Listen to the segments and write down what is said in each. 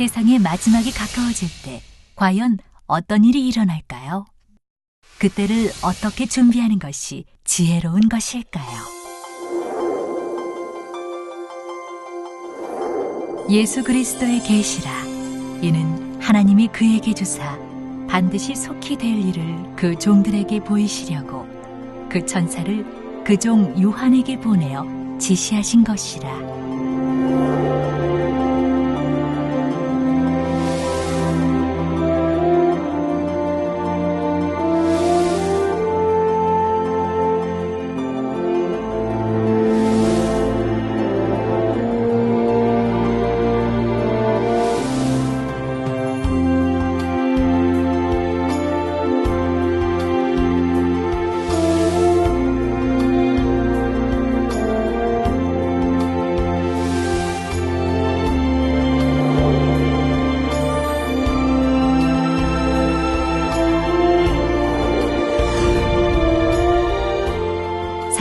세상의 마지막이 가까워질 때 과연 어떤 일이 일어날까요? 그때를 어떻게 준비하는 것이 지혜로운 것일까요? 예수 그리스도의 계시라. 이는 하나님이 그에게 주사 반드시 속히 될 일을 그 종들에게 보이시려고 그 천사를 그 종 요한에게 보내어 지시하신 것이라.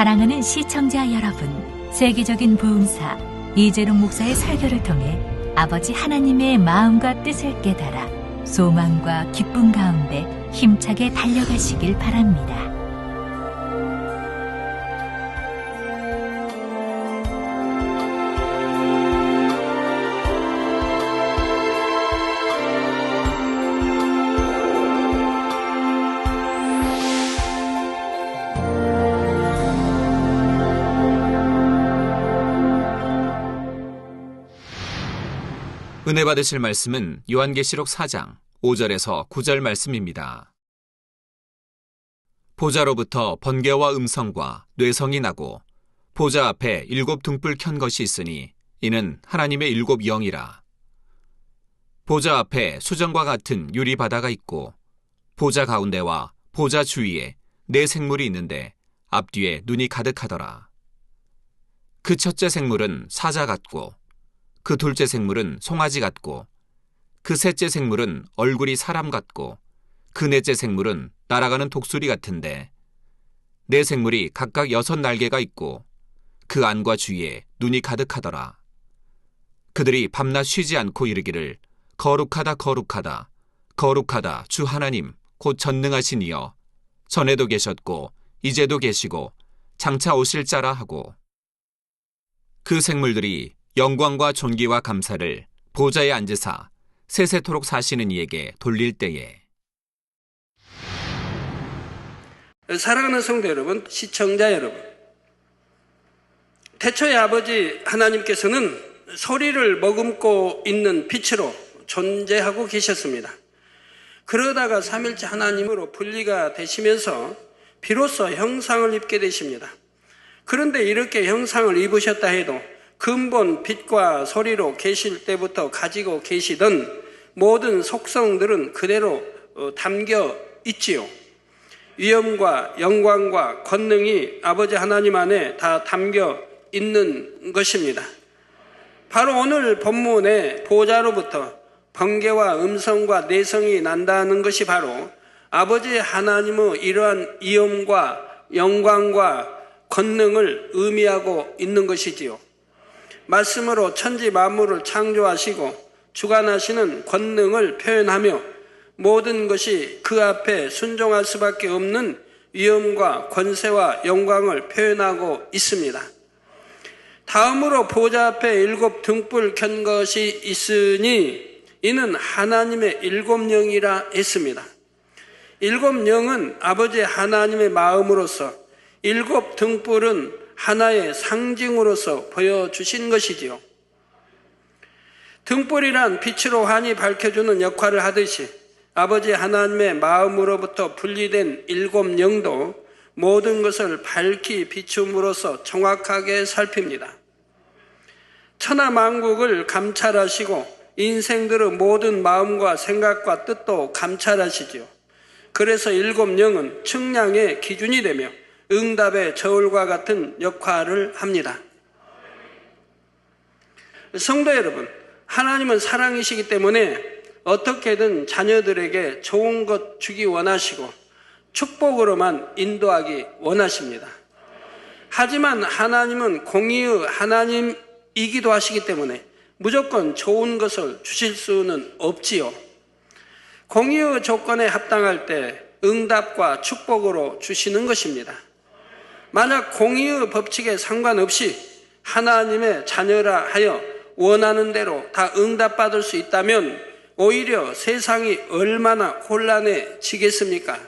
사랑하는 시청자 여러분, 세계적인 부흥사 이재룡 목사의 설교를 통해 아버지 하나님의 마음과 뜻을 깨달아 소망과 기쁨 가운데 힘차게 달려가시길 바랍니다. 은혜 받으실 말씀은 요한계시록 4장 5절에서 9절 말씀입니다. 보좌로부터 번개와 음성과 뇌성이 나고 보좌 앞에 7 등불 켠 것이 있으니 이는 하나님의 7 영이라. 보좌 앞에 수정과 같은 유리 바다가 있고 보좌 가운데와 보좌 주위에 4 생물이 있는데 앞뒤에 눈이 가득하더라. 그 첫째 생물은 사자 같고 그 둘째 생물은 송아지 같고 그 셋째 생물은 얼굴이 사람 같고 그 넷째 생물은 날아가는 독수리 같은데 4 생물이 각각 6 날개가 있고 그 안과 주위에 눈이 가득하더라. 그들이 밤낮 쉬지 않고 이르기를 거룩하다 거룩하다 거룩하다 주 하나님 곧 전능하신 이여 전에도 계셨고 이제도 계시고 장차 오실 자라 하고 그 생물들이 영광과 존귀와 감사를 보좌에 앉으사 세세토록 사시는 이에게 돌릴 때에. 사랑하는 성도 여러분, 시청자 여러분, 태초에 아버지 하나님께서는 소리를 머금고 있는 빛으로 존재하고 계셨습니다. 그러다가 삼일째 하나님으로 분리가 되시면서 비로소 형상을 입게 되십니다. 그런데 이렇게 형상을 입으셨다 해도 근본 빛과 소리로 계실 때부터 가지고 계시던 모든 속성들은 그대로 담겨 있지요. 위엄과 영광과 권능이 아버지 하나님 안에 다 담겨 있는 것입니다. 바로 오늘 본문의 보좌로부터 번개와 음성과 내성이 난다는 것이 바로 아버지 하나님의 이러한 위엄과 영광과 권능을 의미하고 있는 것이지요. 말씀으로 천지 만물을 창조하시고 주관하시는 권능을 표현하며 모든 것이 그 앞에 순종할 수밖에 없는 위엄과 권세와 영광을 표현하고 있습니다. 다음으로 보좌 앞에 7 등불 켠 것이 있으니 이는 하나님의 7 영이라 했습니다. 7 영은 아버지 하나님의 마음으로서 7 등불은 하나의 상징으로서 보여주신 것이지요. 등불이란 빛으로 환히 밝혀주는 역할을 하듯이 아버지 하나님의 마음으로부터 분리된 7 영도 모든 것을 밝히 비춤으로써 정확하게 살핍니다. 천하만국을 감찰하시고 인생들의 모든 마음과 생각과 뜻도 감찰하시지요. 그래서 7 영은 측량의 기준이 되며 응답의 저울과 같은 역할을 합니다. 성도 여러분, 하나님은 사랑이시기 때문에 어떻게든 자녀들에게 좋은 것 주기 원하시고 축복으로만 인도하기 원하십니다. 하지만 하나님은 공의의 하나님이기도 하시기 때문에 무조건 좋은 것을 주실 수는 없지요. 공의의 조건에 합당할 때 응답과 축복으로 주시는 것입니다. 만약 공의의 법칙에 상관없이 하나님의 자녀라 하여 원하는 대로 다 응답받을 수 있다면 오히려 세상이 얼마나 혼란해지겠습니까?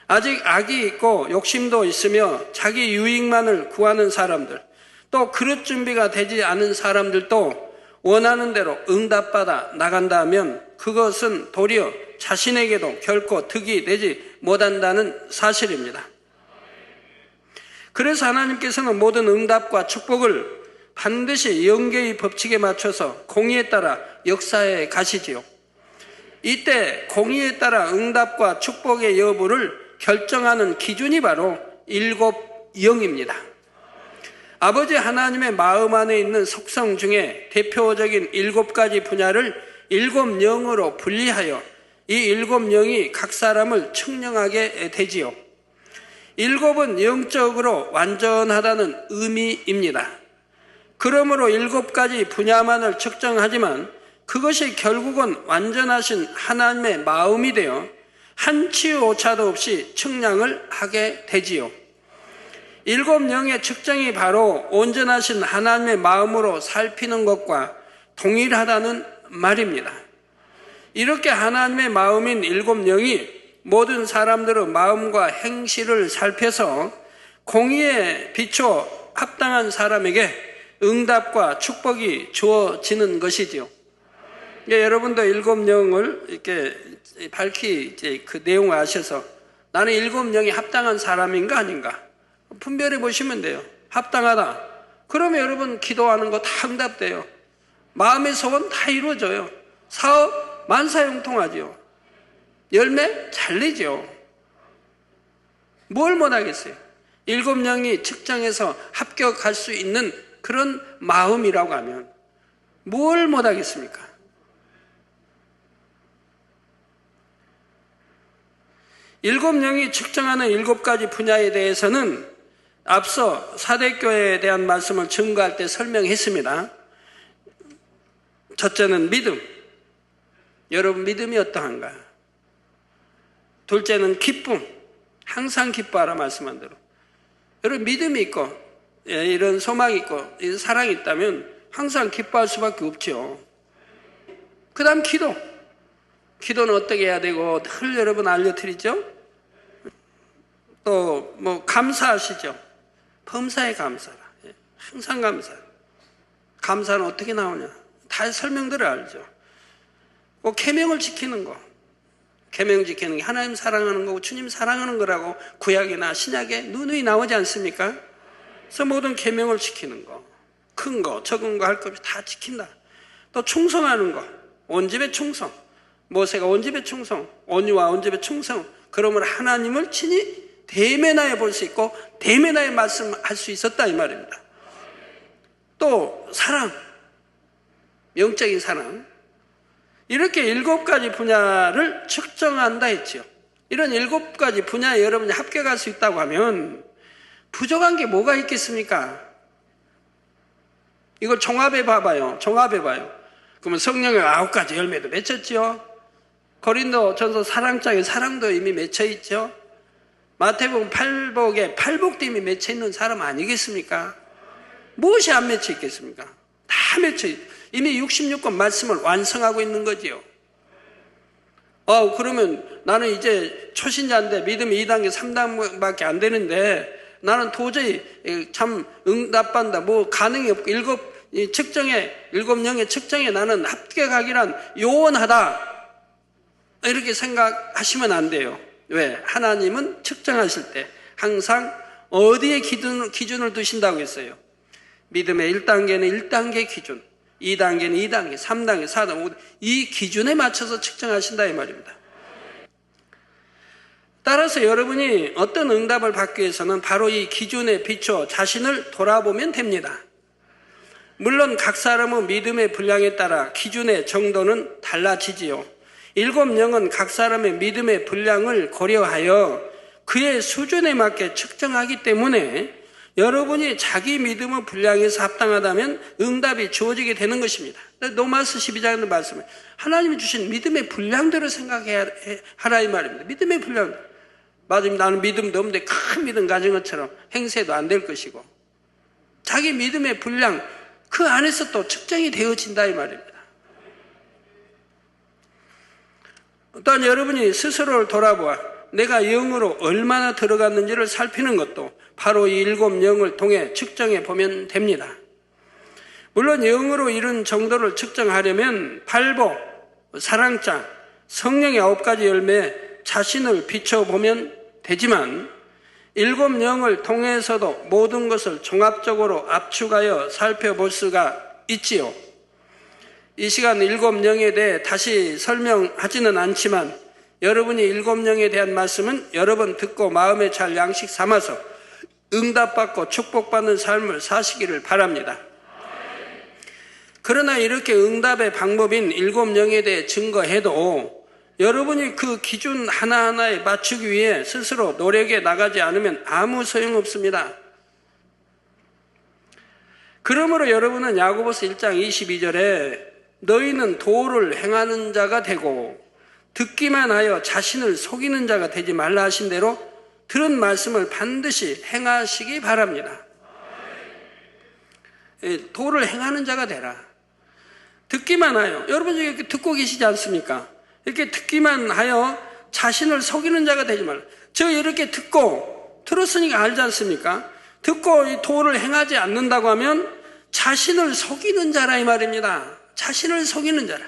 아직 악이 있고 욕심도 있으며 자기 유익만을 구하는 사람들, 또 그릇 준비가 되지 않은 사람들도 원하는 대로 응답받아 나간다면 그것은 도리어 자신에게도 결코 득이 되지 못한다는 사실입니다. 그래서 하나님께서는 모든 응답과 축복을 반드시 영계의 법칙에 맞춰서 공의에 따라 역사해 가시지요. 이때 공의에 따라 응답과 축복의 여부를 결정하는 기준이 바로 일곱 영입니다. 아버지 하나님의 마음 안에 있는 속성 중에 대표적인 7가지 분야를 일곱 영으로 분리하여 이 일곱 영이 각 사람을 측량하게 되지요. 일곱은 영적으로 완전하다는 의미입니다. 그러므로 7가지 분야만을 측정하지만 그것이 결국은 완전하신 하나님의 마음이 되어 한치 오차도 없이 측량을 하게 되지요. 일곱 영의 측정이 바로 온전하신 하나님의 마음으로 살피는 것과 동일하다는 말입니다. 이렇게 하나님의 마음인 일곱 영이 모든 사람들의 마음과 행실을 살펴서 공의에 비춰 합당한 사람에게 응답과 축복이 주어지는 것이지요. 여러분도 일곱 영을 이렇게 밝히 이제 그 내용을 아셔서 나는 일곱 영이 합당한 사람인가 아닌가 분별해 보시면 돼요. 합당하다. 그러면 여러분 기도하는 거 다 응답돼요. 마음의 소원 다 이루어져요. 사업 만사형통하지요. 열매 잘 내죠. 뭘 못하겠어요? 일곱 영이 측정해서 합격할 수 있는 그런 마음이라고 하면 뭘 못하겠습니까? 일곱 영이 측정하는 7가지 분야에 대해서는 앞서 사대교회에 대한 말씀을 증거할 때 설명했습니다. 첫째는 믿음. 여러분 믿음이 어떠한가? 둘째는 기쁨. 항상 기뻐하라 말씀한 대로. 여러분 믿음이 있고 이런 소망이 있고 이런 사랑이 있다면 항상 기뻐할 수밖에 없죠. 그 다음 기도. 기도는 어떻게 해야 되고 늘 여러분 알려드리죠. 또 뭐 감사하시죠. 범사에 감사라. 항상 감사. 감사는 어떻게 나오냐. 다 설명들을 알죠. 꼭 계명을 지키는 거. 계명 지키는 게 하나님 사랑하는 거고 주님 사랑하는 거라고 구약이나 신약에 누누이 나오지 않습니까? 그래서 모든 계명을 지키는 거. 큰 거, 적은 거 할 것 없이 다 지킨다. 또 충성하는 거. 온 집에 충성. 모세가 온 집에 충성. 온유와 온 집에 충성. 그러면 하나님을 친히 대면하여 볼 수 있고 대면하여 말씀할 수 있었다 이 말입니다. 또 사랑. 영적인 사랑. 이렇게 7가지 분야를 측정한다 했죠. 이런 7가지 분야에 여러분이 합격할 수 있다고 하면 부족한 게 뭐가 있겠습니까? 이걸 종합해 봐봐요. 종합해 봐요. 그러면 성령의 9가지 열매도 맺혔죠. 고린도전서 사랑장에 사랑도 이미 맺혀 있죠. 마태복음 8복에 팔복도 이미 맺혀 있는 사람 아니겠습니까? 무엇이 안 맺혀 있겠습니까? 다 맺혀 있죠. 이미 66권 말씀을 완성하고 있는 거지요. 그러면 나는 이제 초신자인데 믿음이 2단계, 3단계밖에 안 되는데 나는 도저히 참 응답받는다. 뭐 가능이 없고 7 영의 측정에 나는 합격하기란 요원하다. 이렇게 생각하시면 안 돼요. 왜? 하나님은 측정하실 때 항상 어디에 기준을 두신다고 했어요? 믿음의 1단계는 1단계 기준, 2단계는 2단계, 3단계, 4단계, 5단계 이 기준에 맞춰서 측정하신다 이 말입니다. 따라서 여러분이 어떤 응답을 받기 위해서는 바로 이 기준에 비춰 자신을 돌아보면 됩니다. 물론 각 사람은 믿음의 분량에 따라 기준의 정도는 달라지지요. 7영은 각 사람의 믿음의 분량을 고려하여 그의 수준에 맞게 측정하기 때문에 여러분이 자기 믿음의 분량에서 합당하다면 응답이 주어지게 되는 것입니다. 로마서 12장의 말씀을 하나님이 주신 믿음의 분량대로 생각해야 하라 이 말입니다. 믿음의 분량. 맞으면 나는 믿음도 없는데 큰 믿음 가진 것처럼 행세도 안 될 것이고, 자기 믿음의 분량 그 안에서 또 측정이 되어진다 이 말입니다. 또한 여러분이 스스로를 돌아보아 내가 영으로 얼마나 들어갔는지를 살피는 것도 바로 이 7영을 통해 측정해 보면 됩니다. 물론 영으로 이룬 정도를 측정하려면 발보, 사랑장, 성령의 9가지 열매에 자신을 비춰보면 되지만 7영을 통해서도 모든 것을 종합적으로 압축하여 살펴볼 수가 있지요. 이 시간 7영에 대해 다시 설명하지는 않지만 여러분이 7영에 대한 말씀은 여러 번 듣고 마음에 잘 양식 삼아서 응답받고 축복받는 삶을 사시기를 바랍니다. 그러나 이렇게 응답의 방법인 7영에 대해 증거해도 여러분이 그 기준 하나하나에 맞추기 위해 스스로 노력해 나가지 않으면 아무 소용없습니다. 그러므로 여러분은 야고보서 1장 22절에 너희는 도를 행하는 자가 되고 듣기만 하여 자신을 속이는 자가 되지 말라 하신 대로 들은 말씀을 반드시 행하시기 바랍니다. 도를 행하는 자가 되라. 듣기만 하여, 여러분 중에 이렇게 듣고 계시지 않습니까? 이렇게 듣기만 하여 자신을 속이는 자가 되지 말라. 저 이렇게 들었으니까 알지 않습니까? 듣고 이 도를 행하지 않는다고 하면 자신을 속이는 자라 이 말입니다. 자신을 속이는 자라.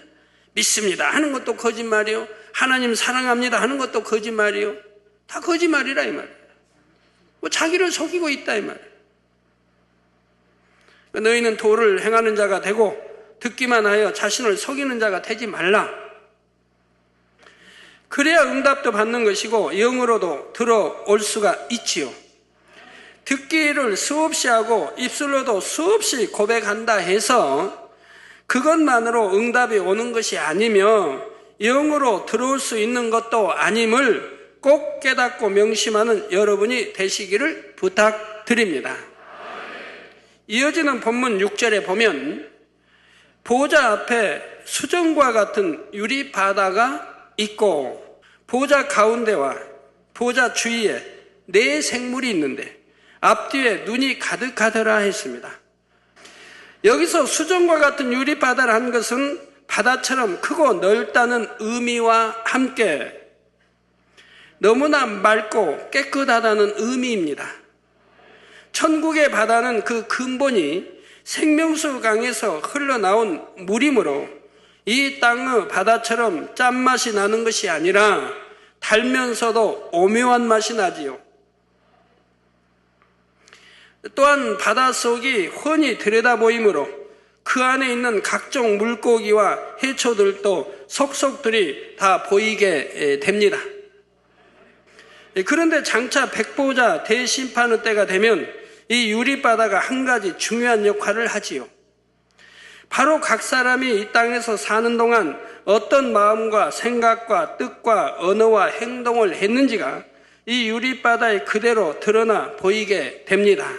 믿습니다 하는 것도 거짓말이요. 하나님 사랑합니다 하는 것도 거짓말이요. 다 거짓말이라 이 말이에요. 자기를 속이고 있다 이 말이에요. 너희는 도를 행하는 자가 되고 듣기만 하여 자신을 속이는 자가 되지 말라. 그래야 응답도 받는 것이고 영으로도 들어올 수가 있지요. 듣기를 수없이 하고 입술로도 수없이 고백한다 해서 그것만으로 응답이 오는 것이 아니며 영으로 들어올 수 있는 것도 아님을 꼭 깨닫고 명심하는 여러분이 되시기를 부탁드립니다. 이어지는 본문 6절에 보면 보좌 앞에 수정과 같은 유리바다가 있고 보좌 가운데와 보좌 주위에 4 생물이 있는데 앞뒤에 눈이 가득하더라 했습니다. 여기서 수정과 같은 유리바다라는 것은 바다처럼 크고 넓다는 의미와 함께 너무나 맑고 깨끗하다는 의미입니다. 천국의 바다는 그 근본이 생명수 강에서 흘러나온 물이므로 이 땅의 바다처럼 짠맛이 나는 것이 아니라 달면서도 오묘한 맛이 나지요. 또한 바닷속이 훤히 들여다보이므로 그 안에 있는 각종 물고기와 해초들도 속속들이 다 보이게 됩니다. 그런데 장차 백보자 대심판의 때가 되면 이 유리바다가 한 가지 중요한 역할을 하지요. 바로 각 사람이 이 땅에서 사는 동안 어떤 마음과 생각과 뜻과 언어와 행동을 했는지가 이 유리바다에 그대로 드러나 보이게 됩니다.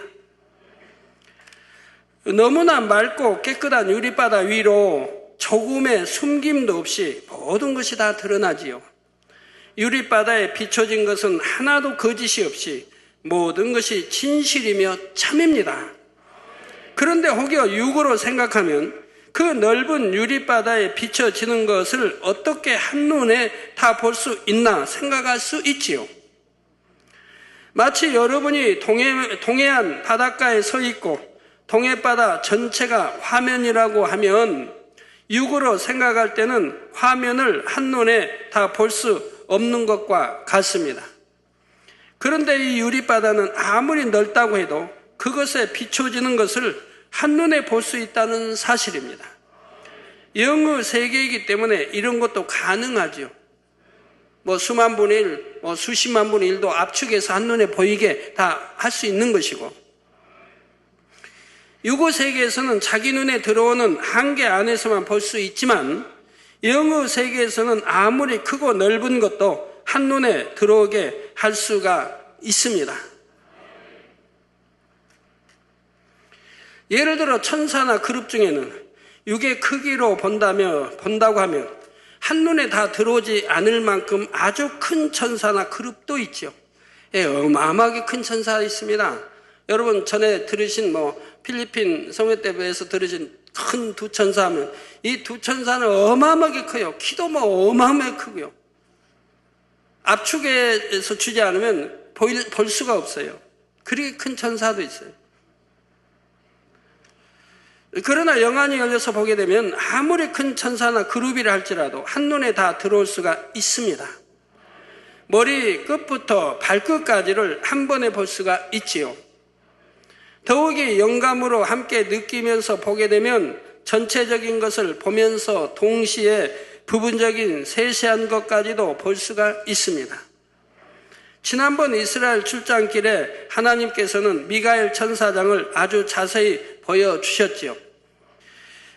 너무나 맑고 깨끗한 유리바다 위로 조금의 숨김도 없이 모든 것이 다 드러나지요. 유리바다에 비춰진 것은 하나도 거짓이 없이 모든 것이 진실이며 참입니다. 그런데 혹여 육으로 생각하면 그 넓은 유리바다에 비춰지는 것을 어떻게 한눈에 다 볼 수 있나 생각할 수 있지요. 마치 여러분이 동해안 바닷가에 서 있고 동해바다 전체가 화면이라고 하면 육으로 생각할 때는 화면을 한눈에 다 볼 수 없는 것과 같습니다. 그런데 이 유리바다는 아무리 넓다고 해도 그것에 비춰지는 것을 한눈에 볼 수 있다는 사실입니다. 영의 세계이기 때문에 이런 것도 가능하죠. 수만 분의 1, 수십만 분의 1도 압축해서 한눈에 보이게 다 할 수 있는 것이고, 육의 세계에서는 자기 눈에 들어오는 한계 안에서만 볼 수 있지만 영의 세계에서는 아무리 크고 넓은 것도 한눈에 들어오게 할 수가 있습니다. 예를 들어 천사나 그룹 중에는 육의 크기로 본다고 하면 한눈에 다 들어오지 않을 만큼 아주 큰 천사나 그룹도 있죠. 예, 어마어마하게 큰 천사가 있습니다. 여러분 전에 들으신 필리핀 성회대회에서 들으신 큰 두 천사 하면 이 두 천사는 어마어마하게 커요. 키도 어마어마하게 크고요. 압축해서 주지 않으면 볼 수가 없어요. 그렇게 큰 천사도 있어요. 그러나 영안이 열려서 보게 되면 아무리 큰 천사나 그룹이라 할지라도 한눈에 다 들어올 수가 있습니다. 머리 끝부터 발끝까지를 한 번에 볼 수가 있지요. 더욱이 영감으로 함께 느끼면서 보게 되면 전체적인 것을 보면서 동시에 부분적인 세세한 것까지도 볼 수가 있습니다. 지난번 이스라엘 출장길에 하나님께서는 미가엘 천사장을 아주 자세히 보여주셨지요.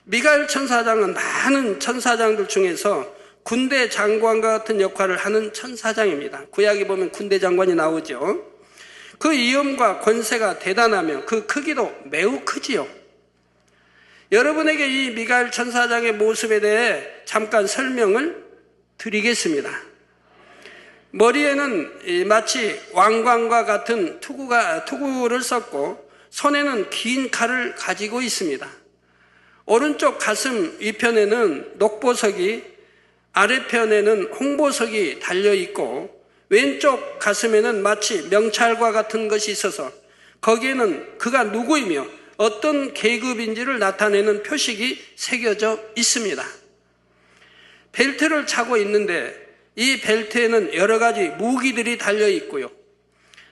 미가엘 천사장은 많은 천사장들 중에서 군대 장관과 같은 역할을 하는 천사장입니다. 구약에 보면 군대 장관이 나오죠. 그 위엄과 권세가 대단하며 그 크기도 매우 크지요. 여러분에게 이 미가엘 천사장의 모습에 대해 잠깐 설명을 드리겠습니다. 머리에는 마치 왕관과 같은 투구를 썼고 손에는 긴 칼을 가지고 있습니다. 오른쪽 가슴 위편에는 녹보석이, 아래편에는 홍보석이 달려있고 왼쪽 가슴에는 마치 명찰과 같은 것이 있어서 거기에는 그가 누구이며 어떤 계급인지를 나타내는 표식이 새겨져 있습니다. 벨트를 차고 있는데 이 벨트에는 여러 가지 무기들이 달려 있고요.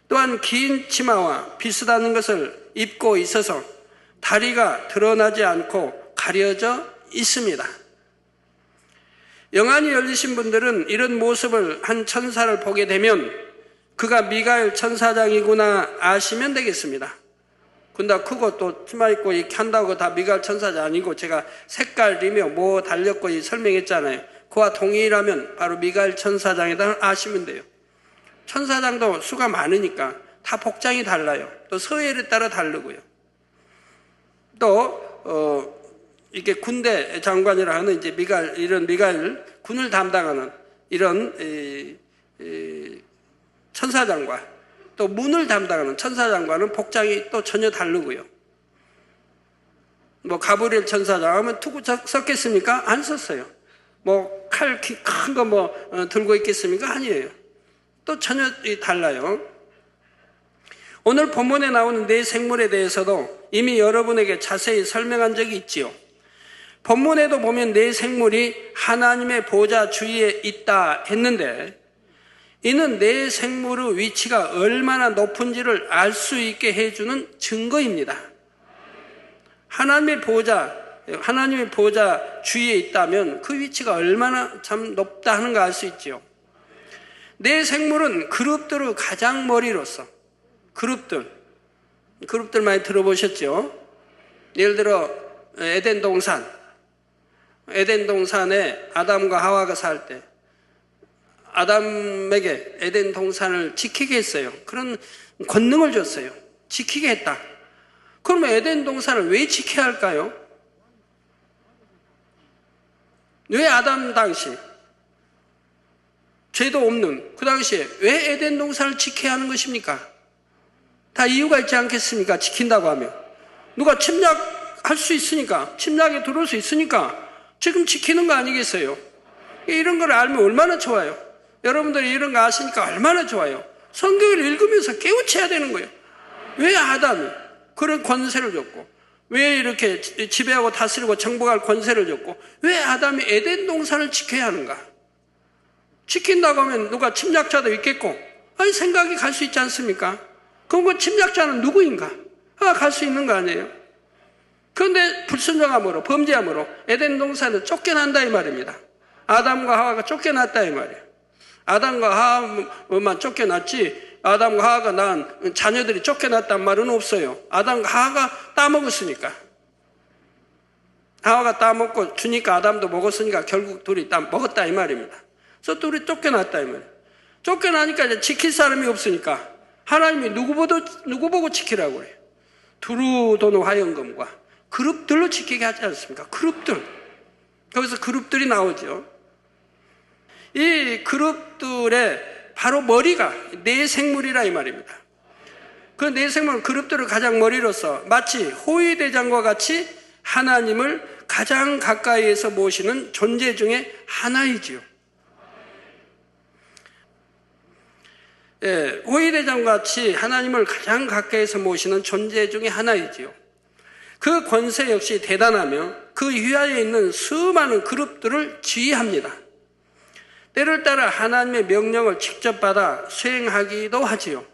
또한 긴 치마와 비슷한 것을 입고 있어서 다리가 드러나지 않고 가려져 있습니다. 영안이 열리신 분들은 이런 모습을 한 천사를 보게 되면 그가 미가엘 천사장이구나 아시면 되겠습니다. 근데 크고 또 치마 입고 이렇게 한다고 다 미가엘 천사장 아니고 제가 색깔이며 뭐 달렸고 설명했잖아요. 그와 동일하면 바로 미가엘 천사장이다 아시면 돼요. 천사장도 수가 많으니까 다 복장이 달라요. 또 서열에 따라 다르고요. 또 이렇게 군대 장관이라 하는 이제 이런 미가엘 군을 담당하는 이런 천사장과 또 문을 담당하는 천사장과는 복장이 또 전혀 다르고요. 가브리엘 천사장 하면 투구 썼겠습니까? 안 썼어요. 칼 큰 거 들고 있겠습니까? 아니에요. 또 전혀 달라요. 오늘 본문에 나오는 네 생물에 대해서도 이미 여러분에게 자세히 설명한 적이 있지요. 본문에도 보면 네 생물이 하나님의 보좌 주위에 있다 했는데 이는 네 생물의 위치가 얼마나 높은지를 알 수 있게 해주는 증거입니다. 하나님의 보좌 주위에 있다면 그 위치가 얼마나 참 높다 하는 거 알 수 있죠. 네 생물은 그룹들의 가장 머리로서 그룹들 많이 들어보셨죠? 예를 들어 에덴 동산에 아담과 하와가 살 때 아담에게 에덴 동산을 지키게 했어요. 그런 권능을 줬어요. 지키게 했다. 그러면 에덴 동산을 왜 지켜야 할까요? 왜 아담 당시 죄도 없는 그 당시에 왜 에덴 동산을 지켜야 하는 것입니까? 다 이유가 있지 않겠습니까? 지킨다고 하면 누가 침략할 수 있으니까, 침략에 들어올 수 있으니까 지금 지키는 거 아니겠어요? 이런 걸 알면 얼마나 좋아요. 여러분들이 이런 거 아시니까 얼마나 좋아요. 성경을 읽으면서 깨우쳐야 되는 거예요. 왜 아담이 그런 권세를 줬고, 왜 이렇게 지배하고 다스리고 정복할 권세를 줬고, 왜 아담이 에덴 동산을 지켜야 하는가? 지킨다고 하면 누가 침략자도 있겠고, 생각이 갈 수 있지 않습니까? 그럼 그 침략자는 누구인가? 갈 수 있는 거 아니에요? 그런데 불순종함으로, 범죄함으로 에덴 동산을 쫓겨난다 이 말입니다. 아담과 하와가 쫓겨났다 이 말이에요. 아담과 하와만 쫓겨났지 아담과 하와가 낳은 자녀들이 쫓겨났단 말은 없어요. 아담과 하와가 따먹었으니까. 하와가 따먹고 주니까 아담도 먹었으니까 결국 둘이 먹었다 이 말입니다. 그래서 둘이 쫓겨났다 이 말이에요. 쫓겨나니까 이제 지킬 사람이 없으니까 하나님이 누구 보고 지키라고 그래요. 두루도는 화영금과 그룹들로 지키게 하지 않습니까? 그룹들. 거기서 그룹들이 나오죠. 이 그룹들의 바로 머리가 내생물이라 이 말입니다. 그 내생물 그룹들을 가장 머리로서 마치 호위대장과 같이 하나님을 가장 가까이에서 모시는 존재 중에 하나이지요. 예, 호위대장과 같이 하나님을 가장 가까이에서 모시는 존재 중에 하나이지요. 그 권세 역시 대단하며 그 휘하에 있는 수많은 그룹들을 지휘합니다. 때를 따라 하나님의 명령을 직접 받아 수행하기도 하지요.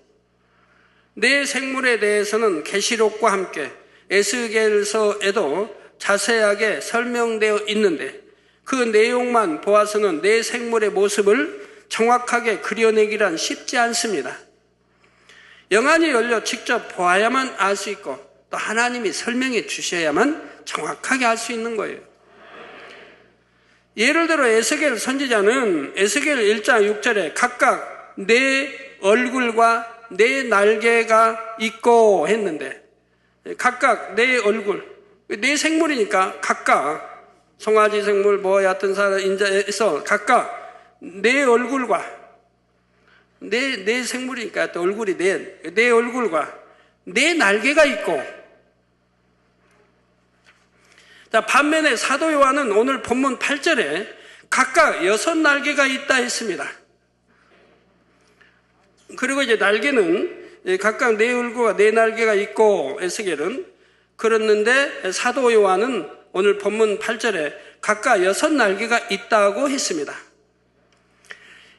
내 생물에 대해서는 계시록과 함께 에스겔서에도 자세하게 설명되어 있는데 그 내용만 보아서는 내 생물의 모습을 정확하게 그려내기란 쉽지 않습니다. 영안이 열려 직접 보아야만 알 수 있고 또 하나님이 설명해 주셔야만 정확하게 알 수 있는 거예요. 예를 들어 에스겔 선지자는 에스겔 1장 6절에 각각 내 얼굴과 내 날개가 있고 했는데 각각 내 얼굴, 내 생물이니까 각각 송아지 생물 뭐 얕은 사람 인자에서 각각 내 얼굴과 내 생물이니까 또 얼굴이 내 얼굴과 내 날개가 있고 자, 반면에 사도 요한은 오늘 본문 8절에 각각 6날개가 있다 했습니다. 그리고 이제 날개는 각각 내 얼굴과 내 날개가 있고 에스겔은 그랬는데 사도 요한은 오늘 본문 8절에 각각 6날개가 있다고 했습니다.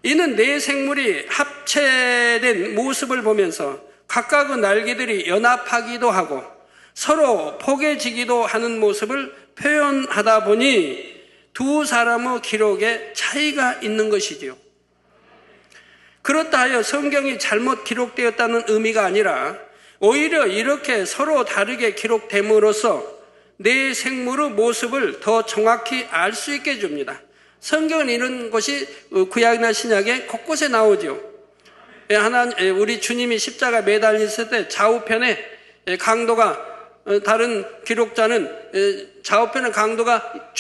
이는 네 생물이 합체된 모습을 보면서 각각의 날개들이 연합하기도 하고 서로 포개지기도 하는 모습을 표현하다 보니 두 사람의 기록에 차이가 있는 것이지요. 그렇다 하여 성경이 잘못 기록되었다는 의미가 아니라 오히려 이렇게 서로 다르게 기록됨으로써 내 생물의 모습을 더 정확히 알 수 있게 해줍니다. 성경은 이런 것이 구약이나 신약에 곳곳에 나오죠. 우리 주님이 십자가 매달리실 때 좌우편에 강도가 다른 기록자는 좌우편의 강도가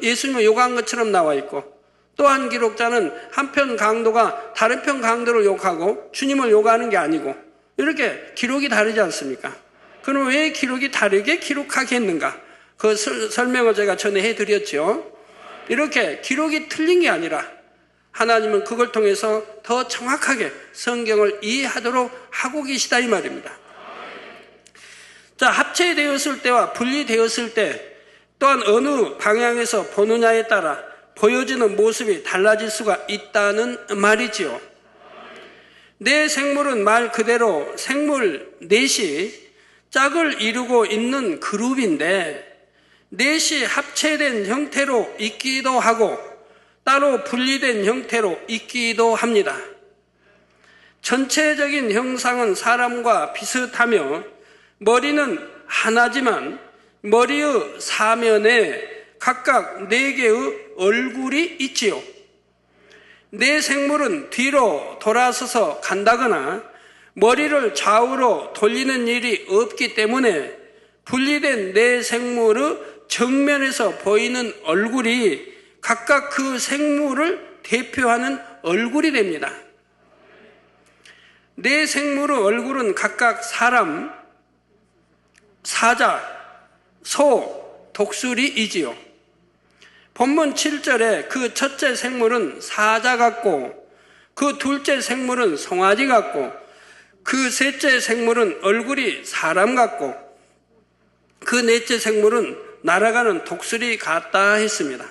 예수님을 욕한 것처럼 나와 있고 또 한 기록자는 한편 강도가 다른 편 강도를 욕하고 주님을 욕하는 게 아니고 이렇게 기록이 다르지 않습니까? 그럼 왜 기록이 다르게 기록하게 했는가? 그 설명을 제가 전에 해드렸죠. 이렇게 기록이 틀린 게 아니라 하나님은 그걸 통해서 더 정확하게 성경을 이해하도록 하고 계시다 이 말입니다. 자, 합체되었을 때와 분리되었을 때 또한 어느 방향에서 보느냐에 따라 보여지는 모습이 달라질 수가 있다는 말이지요. 내 생물은 말 그대로 생물 넷이 짝을 이루고 있는 그룹인데 넷이 합체된 형태로 있기도 하고 따로 분리된 형태로 있기도 합니다. 전체적인 형상은 사람과 비슷하며 머리는 하나지만 머리의 사면에 각각 4개의 얼굴이 있지요. 내 생물은 뒤로 돌아서서 간다거나 머리를 좌우로 돌리는 일이 없기 때문에 분리된 내 생물의 정면에서 보이는 얼굴이 각각 그 생물을 대표하는 얼굴이 됩니다. 내 생물의 얼굴은 각각 사람, 사자, 소, 독수리이지요. 본문 7절에 그 첫째 생물은 사자 같고 그 둘째 생물은 송아지 같고 그 셋째 생물은 얼굴이 사람 같고 그 넷째 생물은 날아가는 독수리 같다 했습니다.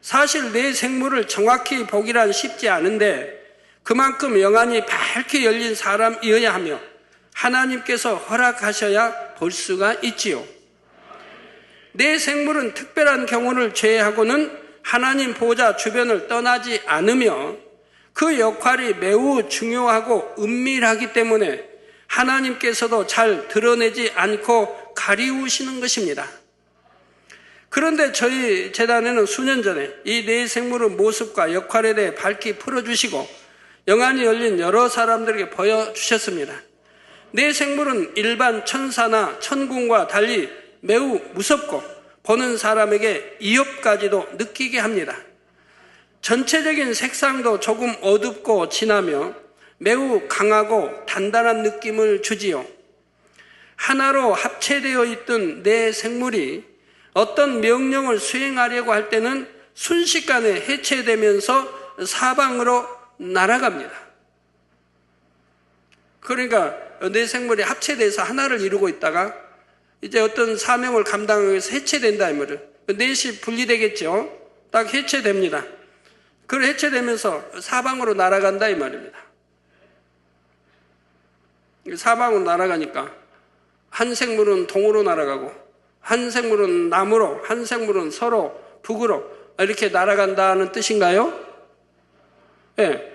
사실 내 생물을 정확히 보기란 쉽지 않은데 그만큼 영안이 밝게 열린 사람이어야 하며 하나님께서 허락하셔야 볼 수가 있지요. 내 생물은 특별한 경우를 제외하고는 하나님 보좌 주변을 떠나지 않으며 그 역할이 매우 중요하고 은밀하기 때문에 하나님께서도 잘 드러내지 않고 가리우시는 것입니다. 그런데 저희 재단에는 수년 전에 이 네 생물의 모습과 역할에 대해 밝히 풀어주시고 영안이 열린 여러 사람들에게 보여주셨습니다. 내 생물은 일반 천사나 천군과 달리 매우 무섭고 보는 사람에게 위협까지도 느끼게 합니다. 전체적인 색상도 조금 어둡고 진하며 매우 강하고 단단한 느낌을 주지요. 하나로 합체되어 있던 내 생물이 어떤 명령을 수행하려고 할 때는 순식간에 해체되면서 사방으로 날아갑니다. 그러니까 내 생물이 합체돼서 하나를 이루고 있다가 이제 어떤 사명을 감당하기 위해서 해체된다 이 말이에요. 넷이 분리되겠죠. 딱 해체됩니다. 그 해체되면서 사방으로 날아간다 이 말입니다. 사방으로 날아가니까 한 생물은 동으로 날아가고 한 생물은 남으로, 한 생물은 서로 북으로 이렇게 날아간다는 뜻인가요? 예.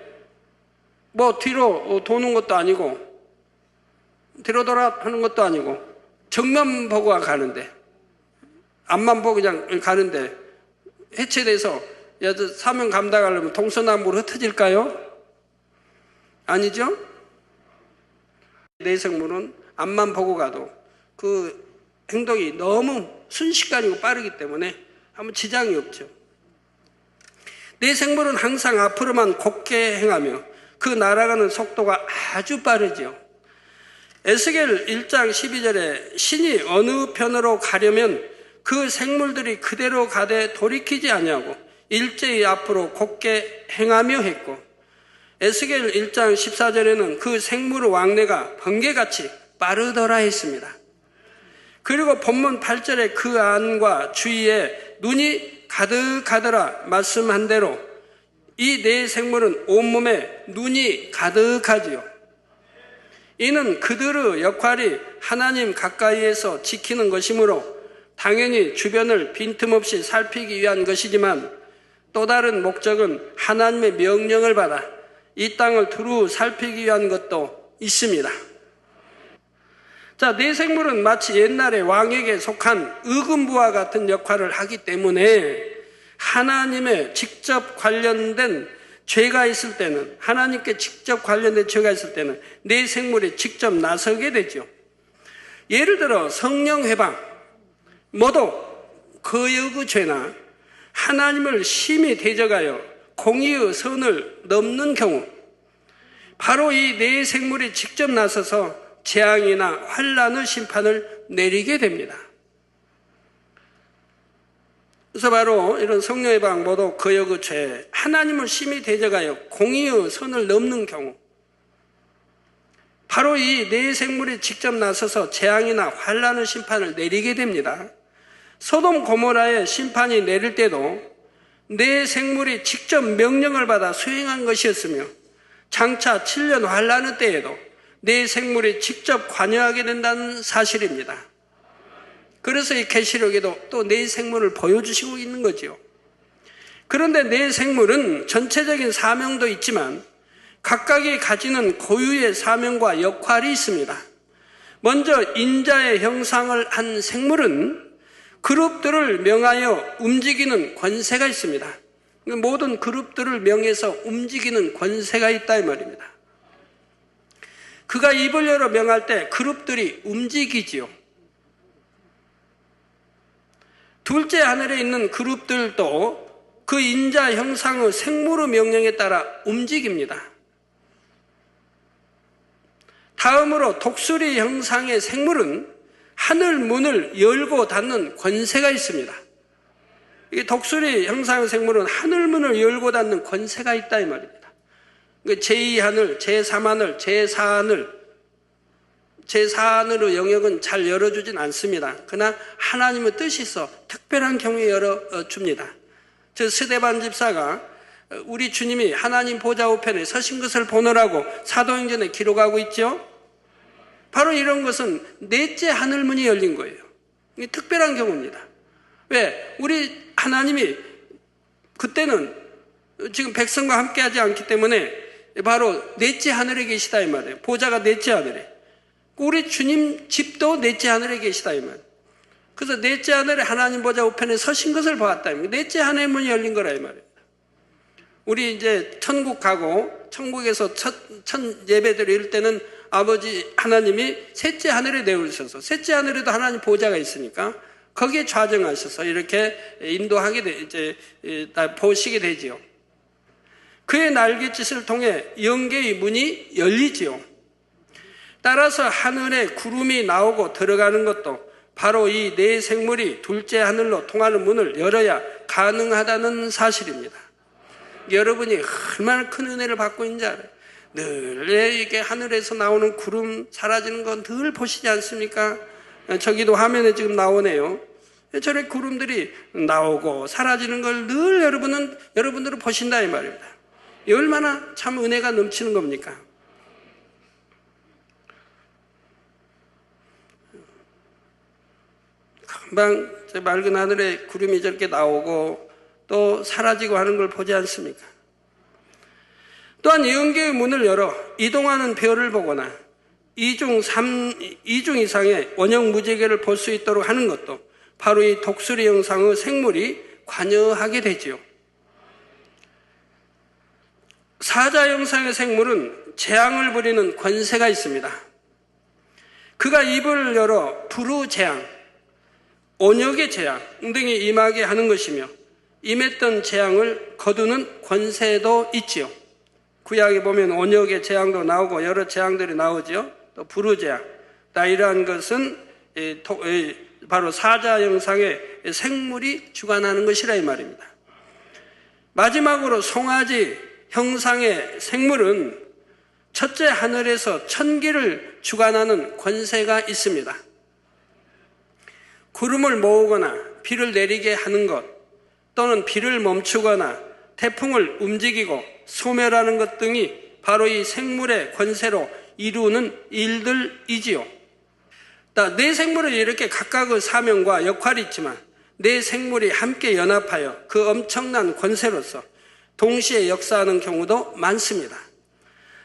뭐 뒤로 도는 것도 아니고 뒤로 돌아 하는 것도 아니고 정면 보고 가는데 앞만 보고 그냥 가는데 해체돼서 사명 감당하려면 동서남북으로 흩어질까요? 아니죠? 내 생물은 앞만 보고 가도 그 행동이 너무 순식간이고 빠르기 때문에 아무 지장이 없죠. 내 생물은 항상 앞으로만 곧게 행하며 그 날아가는 속도가 아주 빠르죠. 에스겔 1장 12절에 신이 어느 편으로 가려면 그 생물들이 그대로 가되 돌이키지 아니하고 일제히 앞으로 곧게 행하며 했고, 에스겔 1장 14절에는 그 생물의 왕래가 번개같이 빠르더라 했습니다. 그리고 본문 8절에 그 안과 주위에 눈이 가득하더라 말씀한 대로 이 네 생물은 온몸에 눈이 가득하지요. 이는 그들의 역할이 하나님 가까이에서 지키는 것이므로 당연히 주변을 빈틈없이 살피기 위한 것이지만 또 다른 목적은 하나님의 명령을 받아 이 땅을 두루 살피기 위한 것도 있습니다. 자, 네 생물은 마치 옛날에 왕에게 속한 의금부와 같은 역할을 하기 때문에 하나님의 직접 관련된 죄가 있을 때는, 하나님께 직접 관련된 죄가 있을 때는 네 생물이 직접 나서게 되죠. 예를 들어 성령 회방, 모두 거역의 죄나 하나님을 심히 대적하여 공의의 선을 넘는 경우 바로 이 네 생물이 직접 나서서 재앙이나 환난의 심판을 내리게 됩니다. 그래서 바로 이런 성령의 방 모두 거역의 죄, 하나님을 심히 대적하여 공의의 선을 넘는 경우 바로 이 네 생물이 직접 나서서 재앙이나 환난의 심판을 내리게 됩니다. 소돔 고모라의 심판이 내릴 때도 네 생물이 직접 명령을 받아 수행한 것이었으며 장차 7년 환난의 때에도 네 생물이 직접 관여하게 된다는 사실입니다. 그래서 이 계시록에도 또 네 생물을 보여주시고 있는 거죠. 그런데 네 생물은 전체적인 사명도 있지만 각각이 가지는 고유의 사명과 역할이 있습니다. 먼저 인자의 형상을 한 생물은 그룹들을 명하여 움직이는 권세가 있습니다. 모든 그룹들을 명해서 움직이는 권세가 있다 이 말입니다. 그가 입을 열어 명할 때 그룹들이 움직이지요. 둘째 하늘에 있는 그룹들도 그 인자 형상의 생물의 명령에 따라 움직입니다. 다음으로 독수리 형상의 생물은 하늘 문을 열고 닫는 권세가 있습니다. 이 독수리 형상의 생물은 하늘 문을 열고 닫는 권세가 있다 이 말입니다. 제2하늘, 제3하늘, 제4하늘, 제4하늘의 영역은 잘 열어주진 않습니다. 그러나 하나님의 뜻이 있어 특별한 경우에 열어줍니다. 저 스데반 집사가 우리 주님이 하나님 보좌 우편에 서신 것을 보느라고 사도행전에 기록하고 있죠. 바로 이런 것은 넷째 하늘문이 열린 거예요. 이게 특별한 경우입니다. 왜? 우리 하나님이 그때는 지금 백성과 함께 하지 않기 때문에 바로 넷째 하늘에 계시다 이 말이에요. 보좌가 넷째 하늘에. 우리 주님 집도 넷째 하늘에 계시다 이 말이에요. 그래서 넷째 하늘에 하나님 보좌 우편에 서신 것을 보았다. 넷째 하늘의 문이 열린 거라 이 말입니다. 우리 이제 천국 가고 천국에서 첫 예배 드릴 때는 아버지 하나님이 셋째 하늘에 내오셔서, 셋째 하늘에도 하나님 보좌가 있으니까 거기에 좌정하셔서 이렇게 인도하게 보시게 되지요. 그의 날갯짓을 통해 영계의 문이 열리지요. 따라서 하늘에 구름이 나오고 들어가는 것도 바로 이 네 생물이 둘째 하늘로 통하는 문을 열어야 가능하다는 사실입니다. 여러분이 얼마나 큰 은혜를 받고 있는지 알아요. 늘 이게 하늘에서 나오는 구름 사라지는 건 늘 보시지 않습니까? 저기도 화면에 지금 나오네요. 저런 구름들이 나오고 사라지는 걸 늘 여러분들은 보신다 이 말입니다. 얼마나 참 은혜가 넘치는 겁니까? 금방 맑은 하늘에 구름이 저렇게 나오고 또 사라지고 하는 걸 보지 않습니까? 또한 영계의 문을 열어 이동하는 별을 보거나 2중 이상의 원형 무지개를 볼 수 있도록 하는 것도 바로 이 독수리 형상의 생물이 관여하게 되지요. 사자 형상의 생물은 재앙을 부리는 권세가 있습니다. 그가 입을 열어 불우재앙, 온역의 재앙 등이 임하게 하는 것이며 임했던 재앙을 거두는 권세도 있지요. 구약에 보면 온역의 재앙도 나오고 여러 재앙들이 나오죠. 또 불우재앙. 이러한 것은 바로 사자 형상의 생물이 주관하는 것이라 이 말입니다. 마지막으로 송아지 형상의 생물은 첫째 하늘에서 천기를 주관하는 권세가 있습니다. 구름을 모으거나 비를 내리게 하는 것, 또는 비를 멈추거나 태풍을 움직이고 소멸하는 것 등이 바로 이 생물의 권세로 이루는 일들이지요. 네 생물은 이렇게 각각의 사명과 역할이 있지만 네 생물이 함께 연합하여 그 엄청난 권세로서 동시에 역사하는 경우도 많습니다.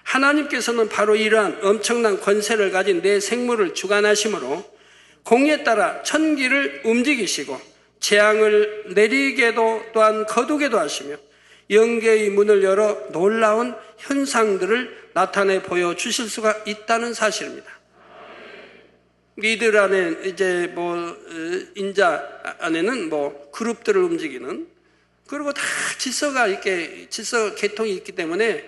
하나님께서는 바로 이러한 엄청난 권세를 가진 네 생물을 주관하심으로 공에 따라 천기를 움직이시고 재앙을 내리게도 또한 거두게도 하시며 영계의 문을 열어 놀라운 현상들을 나타내 보여주실 수가 있다는 사실입니다. 이들 안에 인자 안에는 그룹들을 움직이는, 그리고 다 질서 계통이 있기 때문에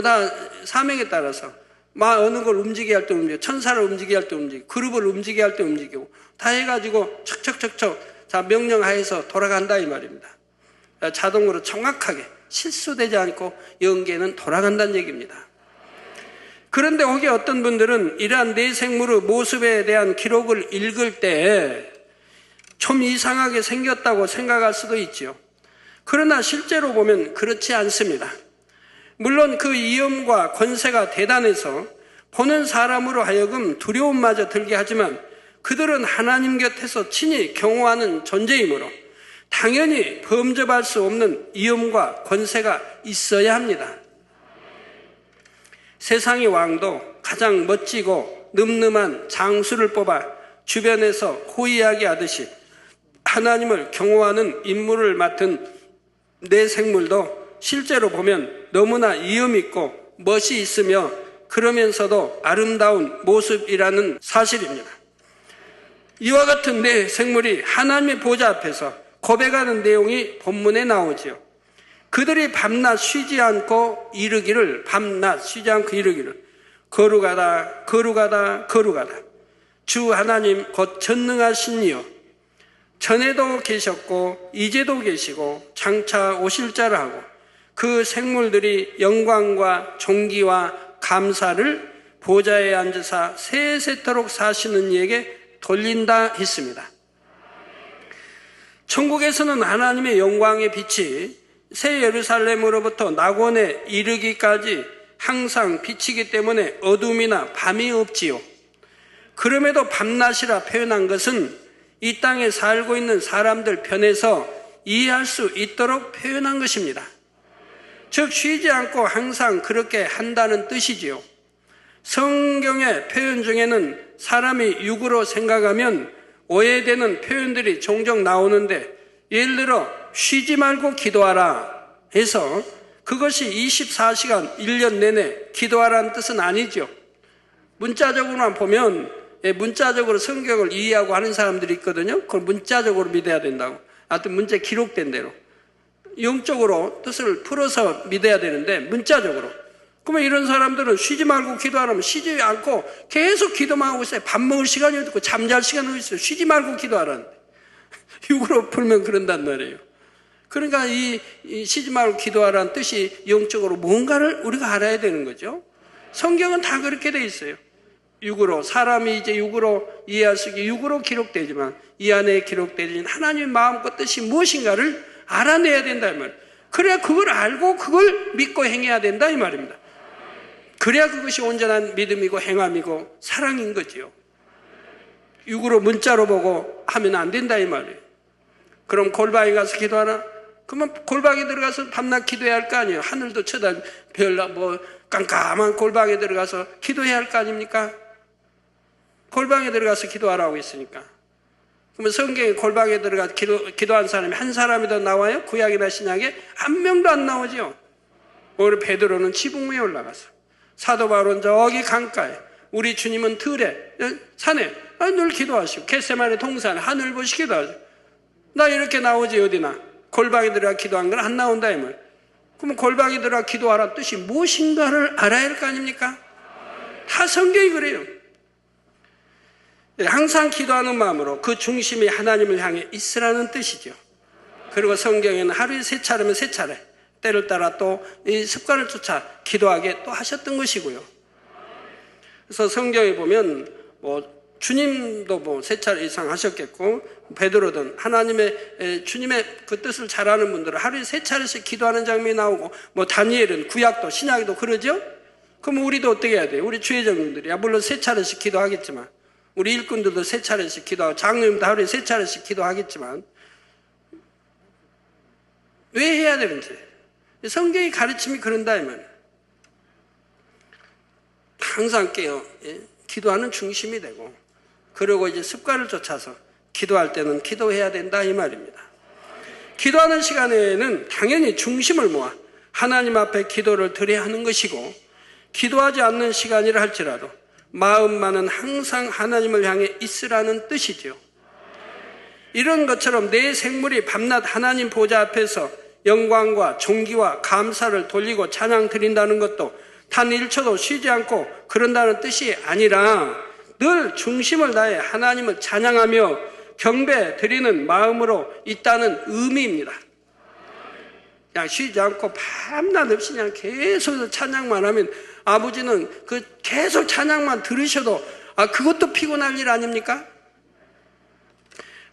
다 사명에 따라서 어느 걸 움직이게 할 때 움직이고, 천사를 움직이게 할 때 움직이고, 그룹을 움직이게 할 때 움직이고, 다 해가지고 척척척척 명령하에서 돌아간다 이 말입니다. 자동으로 정확하게 실수되지 않고 영계는 돌아간다는 얘기입니다. 그런데 혹시 어떤 분들은 이러한 네 생물의 모습에 대한 기록을 읽을 때 좀 이상하게 생겼다고 생각할 수도 있지요. 그러나 실제로 보면 그렇지 않습니다. 물론 그 위엄과 권세가 대단해서 보는 사람으로 하여금 두려움마저 들게 하지만 그들은 하나님 곁에서 친히 경호하는 존재이므로 당연히 범접할 수 없는 위엄과 권세가 있어야 합니다. 세상의 왕도 가장 멋지고 늠름한 장수를 뽑아 주변에서 호위하게 하듯이 하나님을 경호하는 임무를 맡은 네 생물도 실제로 보면 너무나 위엄 있고 멋이 있으며 그러면서도 아름다운 모습이라는 사실입니다. 이와 같은 네 생물이 하나님의 보좌 앞에서 고백하는 내용이 본문에 나오지요. 그들이 밤낮 쉬지 않고 이르기를, 거룩하다 거룩하다 거룩하다 주 하나님 곧 전능하신 이여, 전에도 계셨고 이제도 계시고 장차 오실 자라 하고 그 생물들이 영광과 존귀와 감사를 보좌에 앉으사 세세토록 사시는 이에게 돌린다 했습니다. 천국에서는 하나님의 영광의 빛이 새 예루살렘으로부터 낙원에 이르기까지 항상 비치기 때문에 어둠이나 밤이 없지요. 그럼에도 밤낮이라 표현한 것은 이 땅에 살고 있는 사람들 편에서 이해할 수 있도록 표현한 것입니다. 즉 쉬지 않고 항상 그렇게 한다는 뜻이지요. 성경의 표현 중에는 사람이 육으로 생각하면 오해되는 표현들이 종종 나오는데, 예를 들어 쉬지 말고 기도하라 해서 그것이 24시간 1년 내내 기도하라는 뜻은 아니죠. 문자적으로만 보면 문자적으로 성경을 이해하고 하는 사람들이 있거든요. 그걸 문자적으로 믿어야 된다고. 하여튼 문자에 기록된 대로. 영적으로 뜻을 풀어서 믿어야 되는데 문자적으로. 그러면 이런 사람들은 쉬지 말고 기도하라면 쉬지 않고 계속 기도만 하고 있어요. 밥 먹을 시간이 없고 잠잘 시간이 있어요. 쉬지 말고 기도하라는데. 육으로 풀면 그런단 말이에요. 그러니까 이 쉬지 말고 기도하라는 뜻이 영적으로 뭔가를 우리가 알아야 되는 거죠. 성경은 다 그렇게 돼 있어요. 육으로, 사람이 이제 육으로 이해할 수 있게 육으로 기록되지만 이 안에 기록되진 하나님의 마음과 뜻이 무엇인가를 알아내야 된다 이 말이에요. 그래야 그걸 알고 그걸 믿고 행해야 된다 이 말입니다. 그래야 그것이 온전한 믿음이고 행함이고 사랑인 거지요. 육으로 문자로 보고 하면 안 된다 이 말이에요. 그럼 골방에 가서 기도하나? 그러면 골방에 들어가서 밤낮 기도해야 할 거 아니에요. 하늘도 쳐다 깜깜한 골방에 들어가서 기도해야 할 거 아닙니까? 골방에 들어가서 기도하라고 했으니까. 그러면 성경에 골방에 들어가서 기도한 사람이 한 사람이 더 나와요? 구약이나 신약에 한 명도 안 나오죠. 오늘 베드로는 지붕 위에 올라가서, 사도 바울은 저기 강가에, 우리 주님은 들에, 산에 늘 기도하시고, 겟세마네 동산에 하늘 보시 기도하시고. 나 이렇게 나오지 어디나. 골방에 들어가 기도한 건 안 나온다 이 말. 그러면 골방에 들어가 기도하라는 뜻이 무엇인가를 알아야 할 거 아닙니까? 다 성경이 그래요. 항상 기도하는 마음으로 그 중심이 하나님을 향해 있으라는 뜻이죠. 그리고 성경에는 하루에 3차례면 3차례, 때를 따라 또 이 습관을 쫓아 기도하게 또 하셨던 것이고요. 그래서 성경에 보면 주님도 3차례 이상 하셨겠고, 베드로든 하나님의 주님의 그 뜻을 잘 아는 분들은 하루에 3차례씩 기도하는 장면이 나오고, 다니엘은 구약도 신약도 그러죠? 그럼 우리도 어떻게 해야 돼요? 우리 주의정들이 물론 3차례씩 기도하겠지만, 우리 일꾼들도 3차례씩 기도하고, 장로님도 하루에 3차례씩 기도하겠지만, 왜 해야 되는지 성경의 가르침이 그런다 이 말이에요. 항상 깨어 기도하는 중심이 되고, 그리고 이제 습관을 쫓아서 기도할 때는 기도해야 된다 이 말입니다. 기도하는 시간에는 당연히 중심을 모아 하나님 앞에 기도를 드려야 하는 것이고, 기도하지 않는 시간이라 할지라도 마음만은 항상 하나님을 향해 있으라는 뜻이죠. 이런 것처럼 내 생물이 밤낮 하나님 보좌 앞에서 영광과 존귀와 감사를 돌리고 찬양 드린다는 것도 단 1초도 쉬지 않고 그런다는 뜻이 아니라 늘 중심을 다해 하나님을 찬양하며 경배 드리는 마음으로 있다는 의미입니다. 그냥 쉬지 않고 밤낮 없이 그냥 계속 찬양만 하면 아버지는 그 계속 찬양만 들으셔도 그것도 피곤할 일 아닙니까?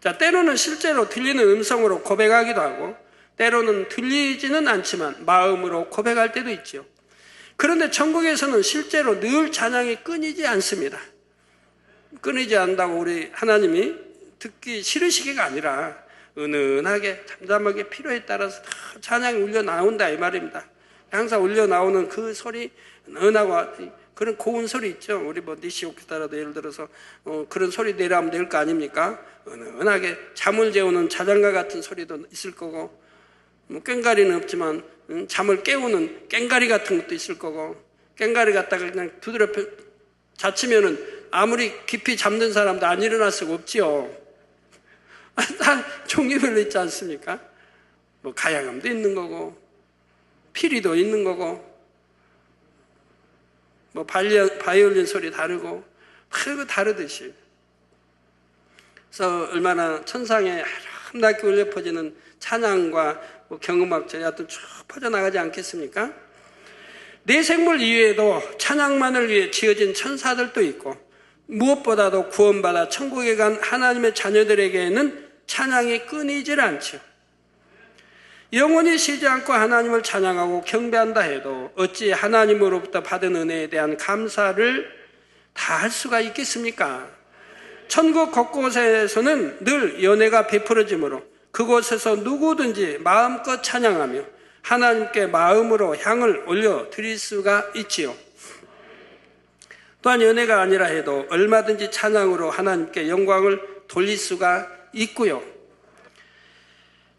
자, 때로는 실제로 들리는 음성으로 고백하기도 하고, 때로는 들리지는 않지만 마음으로 고백할 때도 있죠. 그런데 천국에서는 실제로 늘 찬양이 끊이지 않습니다. 끊이지 않는다고 우리 하나님이 듣기 싫으시기가 아니라 은은하게 잠잠하게 필요에 따라서 다 찬양이 울려 나온다 이 말입니다. 항상 울려 나오는 그 소리, 은하고 그런 고운 소리 있죠. 우리 니시 오케스트라도 예를 들어서 그런 소리 내려면 될 거 아닙니까? 은은하게 잠을 재우는 자장가 같은 소리도 있을 거고, 꽹가리는 없지만 잠을 깨우는 꽹가리 같은 것도 있을 거고, 꽹가리 갖다가 그냥 두드려 자치면은 아무리 깊이 잠든 사람도 안 일어날 수가 없지요. 다 종류별로 있지 않습니까? 가야금도 있는 거고, 피리도 있는 거고, 바이올린 소리 다르고, 그거 다르듯이. 그래서 얼마나 천상에 아름답게 울려 퍼지는 찬양과 경음악절이 하여튼 쭉 퍼져나가지 않겠습니까? 내 생물 이외에도 찬양만을 위해 지어진 천사들도 있고, 무엇보다도 구원받아 천국에 간 하나님의 자녀들에게는 찬양이 끊이질 않죠. 영원히 쉬지 않고 하나님을 찬양하고 경배한다 해도 어찌 하나님으로부터 받은 은혜에 대한 감사를 다 할 수가 있겠습니까? 천국 곳곳에서는 늘 연회가 베풀어지므로 그곳에서 누구든지 마음껏 찬양하며 하나님께 마음으로 향을 올려 드릴 수가 있지요. 또한 연회가 아니라 해도 얼마든지 찬양으로 하나님께 영광을 돌릴 수가 있고요.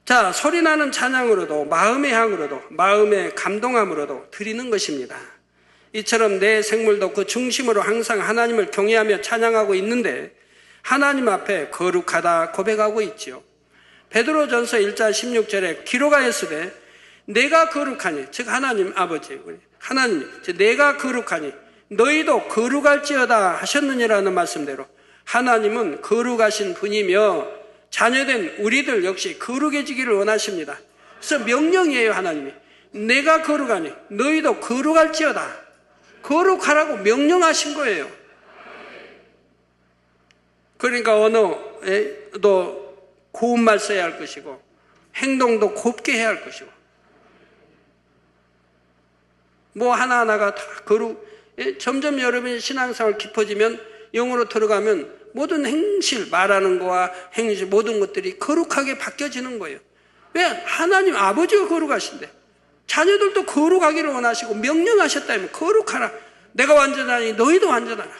자, 소리나는 찬양으로도 마음의 향으로도 마음의 감동함으로도 드리는 것입니다. 이처럼 내 생물도 그 중심으로 항상 하나님을 경외하며 찬양하고 있는데 하나님 앞에 거룩하다 고백하고 있지요. 베드로전서 1장 16절에 기록하였으되 내가 거룩하니, 즉 하나님 아버지, 하나님 내가 거룩하니 너희도 거룩할지어다 하셨느니라는 말씀대로 하나님은 거룩하신 분이며 자녀된 우리들 역시 거룩해지기를 원하십니다. 그래서 명령이에요. 하나님이 내가 거룩하니 너희도 거룩할지어다, 거룩하라고 명령하신 거예요. 그러니까 언어도 고운 말 써야 할 것이고 행동도 곱게 해야 할 것이고 뭐 하나하나가 다 점점 여러분이 신앙생활 깊어지면 영으로 들어가면 모든 행실, 말하는 거와 행실 모든 것들이 거룩하게 바뀌어지는 거예요. 왜? 하나님 아버지가 거룩하신데 자녀들도 거룩하기를 원하시고 명령하셨다면 거룩하라. 내가 완전하니 너희도 완전하라.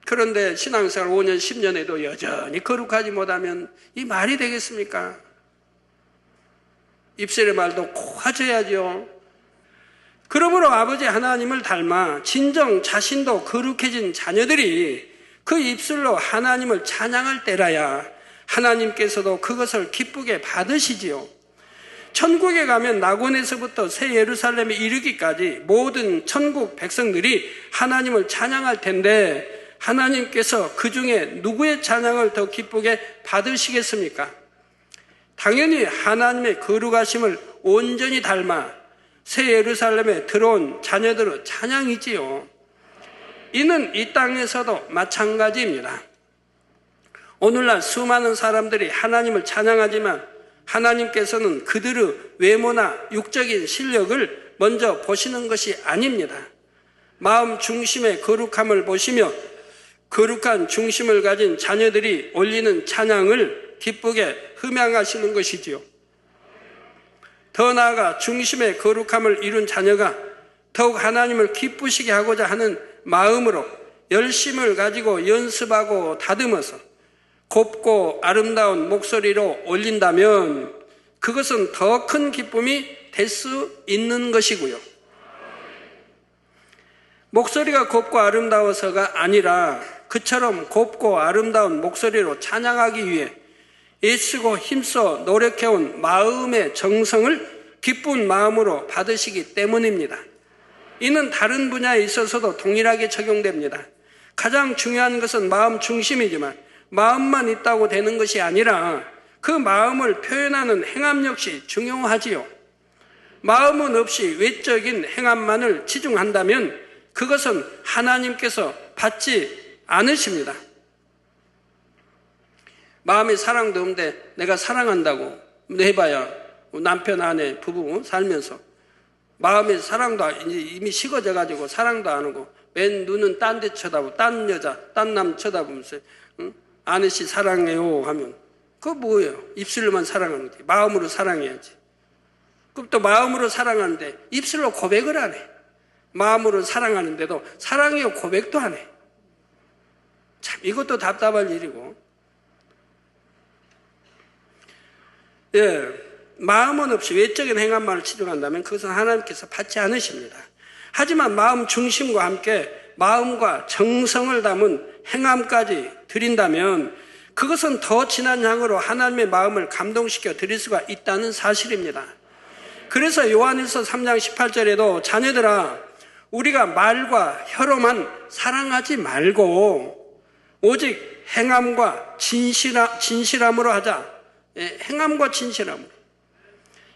그런데 신앙생활 5년, 10년에도 여전히 거룩하지 못하면 이 말이 되겠습니까? 입술의 말도 고와져야죠. 그러므로 아버지 하나님을 닮아 진정 자신도 거룩해진 자녀들이 그 입술로 하나님을 찬양할 때라야 하나님께서도 그것을 기쁘게 받으시지요. 천국에 가면 낙원에서부터 새 예루살렘에 이르기까지 모든 천국 백성들이 하나님을 찬양할 텐데 하나님께서 그 중에 누구의 찬양을 더 기쁘게 받으시겠습니까? 당연히 하나님의 거룩하심을 온전히 닮아 새 예루살렘에 들어온 자녀들의 찬양이지요. 이는 이 땅에서도 마찬가지입니다. 오늘날 수많은 사람들이 하나님을 찬양하지만 하나님께서는 그들의 외모나 육적인 실력을 먼저 보시는 것이 아닙니다. 마음 중심의 거룩함을 보시며 거룩한 중심을 가진 자녀들이 올리는 찬양을 기쁘게 흠양하시는 것이지요. 더 나아가 중심의 거룩함을 이룬 자녀가 더욱 하나님을 기쁘시게 하고자 하는 마음으로 열심을 가지고 연습하고 다듬어서 곱고 아름다운 목소리로 올린다면 그것은 더 큰 기쁨이 될 수 있는 것이고요. 목소리가 곱고 아름다워서가 아니라 그처럼 곱고 아름다운 목소리로 찬양하기 위해 애쓰고 힘써 노력해온 마음의 정성을 기쁜 마음으로 받으시기 때문입니다. 이는 다른 분야에 있어서도 동일하게 적용됩니다. 가장 중요한 것은 마음 중심이지만 마음만 있다고 되는 것이 아니라 그 마음을 표현하는 행함 역시 중요하지요. 마음은 없이 외적인 행함만을 치중한다면 그것은 하나님께서 받지 않으십니다. 마음에 사랑도 없는데 내가 사랑한다고 해봐야 남편 아내 부부 살면서 마음에 사랑도 이미 식어져가지고 사랑도 안 하고 맨 눈은 딴 데 쳐다보고 딴 여자 딴 남 쳐다보면서 아내씨 사랑해요 하면 그거 뭐예요? 입술로만 사랑하는 거지. 마음으로 사랑해야지. 그럼 또 마음으로 사랑하는데 입술로 고백을 안 해. 마음으로 사랑하는데도 사랑해요 고백도 안 해. 참 이것도 답답할 일이고. 예, 마음은 없이 외적인 행함만을 치중한다면 그것은 하나님께서 받지 않으십니다. 하지만 마음 중심과 함께 마음과 정성을 담은 행함까지 드린다면 그것은 더 진한 향으로 하나님의 마음을 감동시켜 드릴 수가 있다는 사실입니다. 그래서 요한일서 3장 18절에도 자녀들아 우리가 말과 혀로만 사랑하지 말고 오직 행함과 진실함으로 하자. 행함과 진실함으로.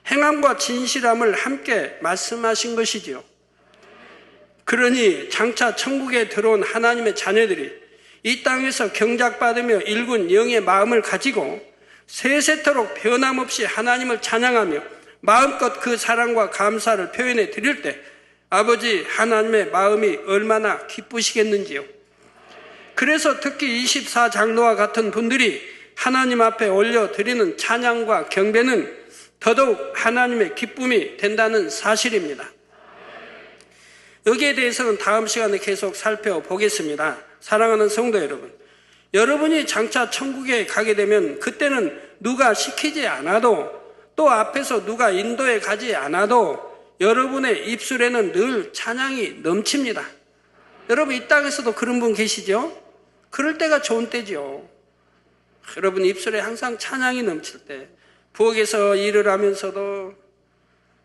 행함과 진실함을 함께 말씀하신 것이지요. 그러니 장차 천국에 들어온 하나님의 자녀들이 이 땅에서 경작받으며 일군 영의 마음을 가지고 세세토록 변함없이 하나님을 찬양하며 마음껏 그 사랑과 감사를 표현해 드릴 때 아버지 하나님의 마음이 얼마나 기쁘시겠는지요. 그래서 특히 24장로와 같은 분들이 하나님 앞에 올려드리는 찬양과 경배는 더더욱 하나님의 기쁨이 된다는 사실입니다. 여기에 대해서는 다음 시간에 계속 살펴보겠습니다. 사랑하는 성도 여러분, 여러분이 장차 천국에 가게 되면 그때는 누가 시키지 않아도 또 앞에서 누가 인도해 가지 않아도 여러분의 입술에는 늘 찬양이 넘칩니다. 여러분 이 땅에서도 그런 분 계시죠? 그럴 때가 좋은 때죠. 여러분 입술에 항상 찬양이 넘칠 때, 부엌에서 일을 하면서도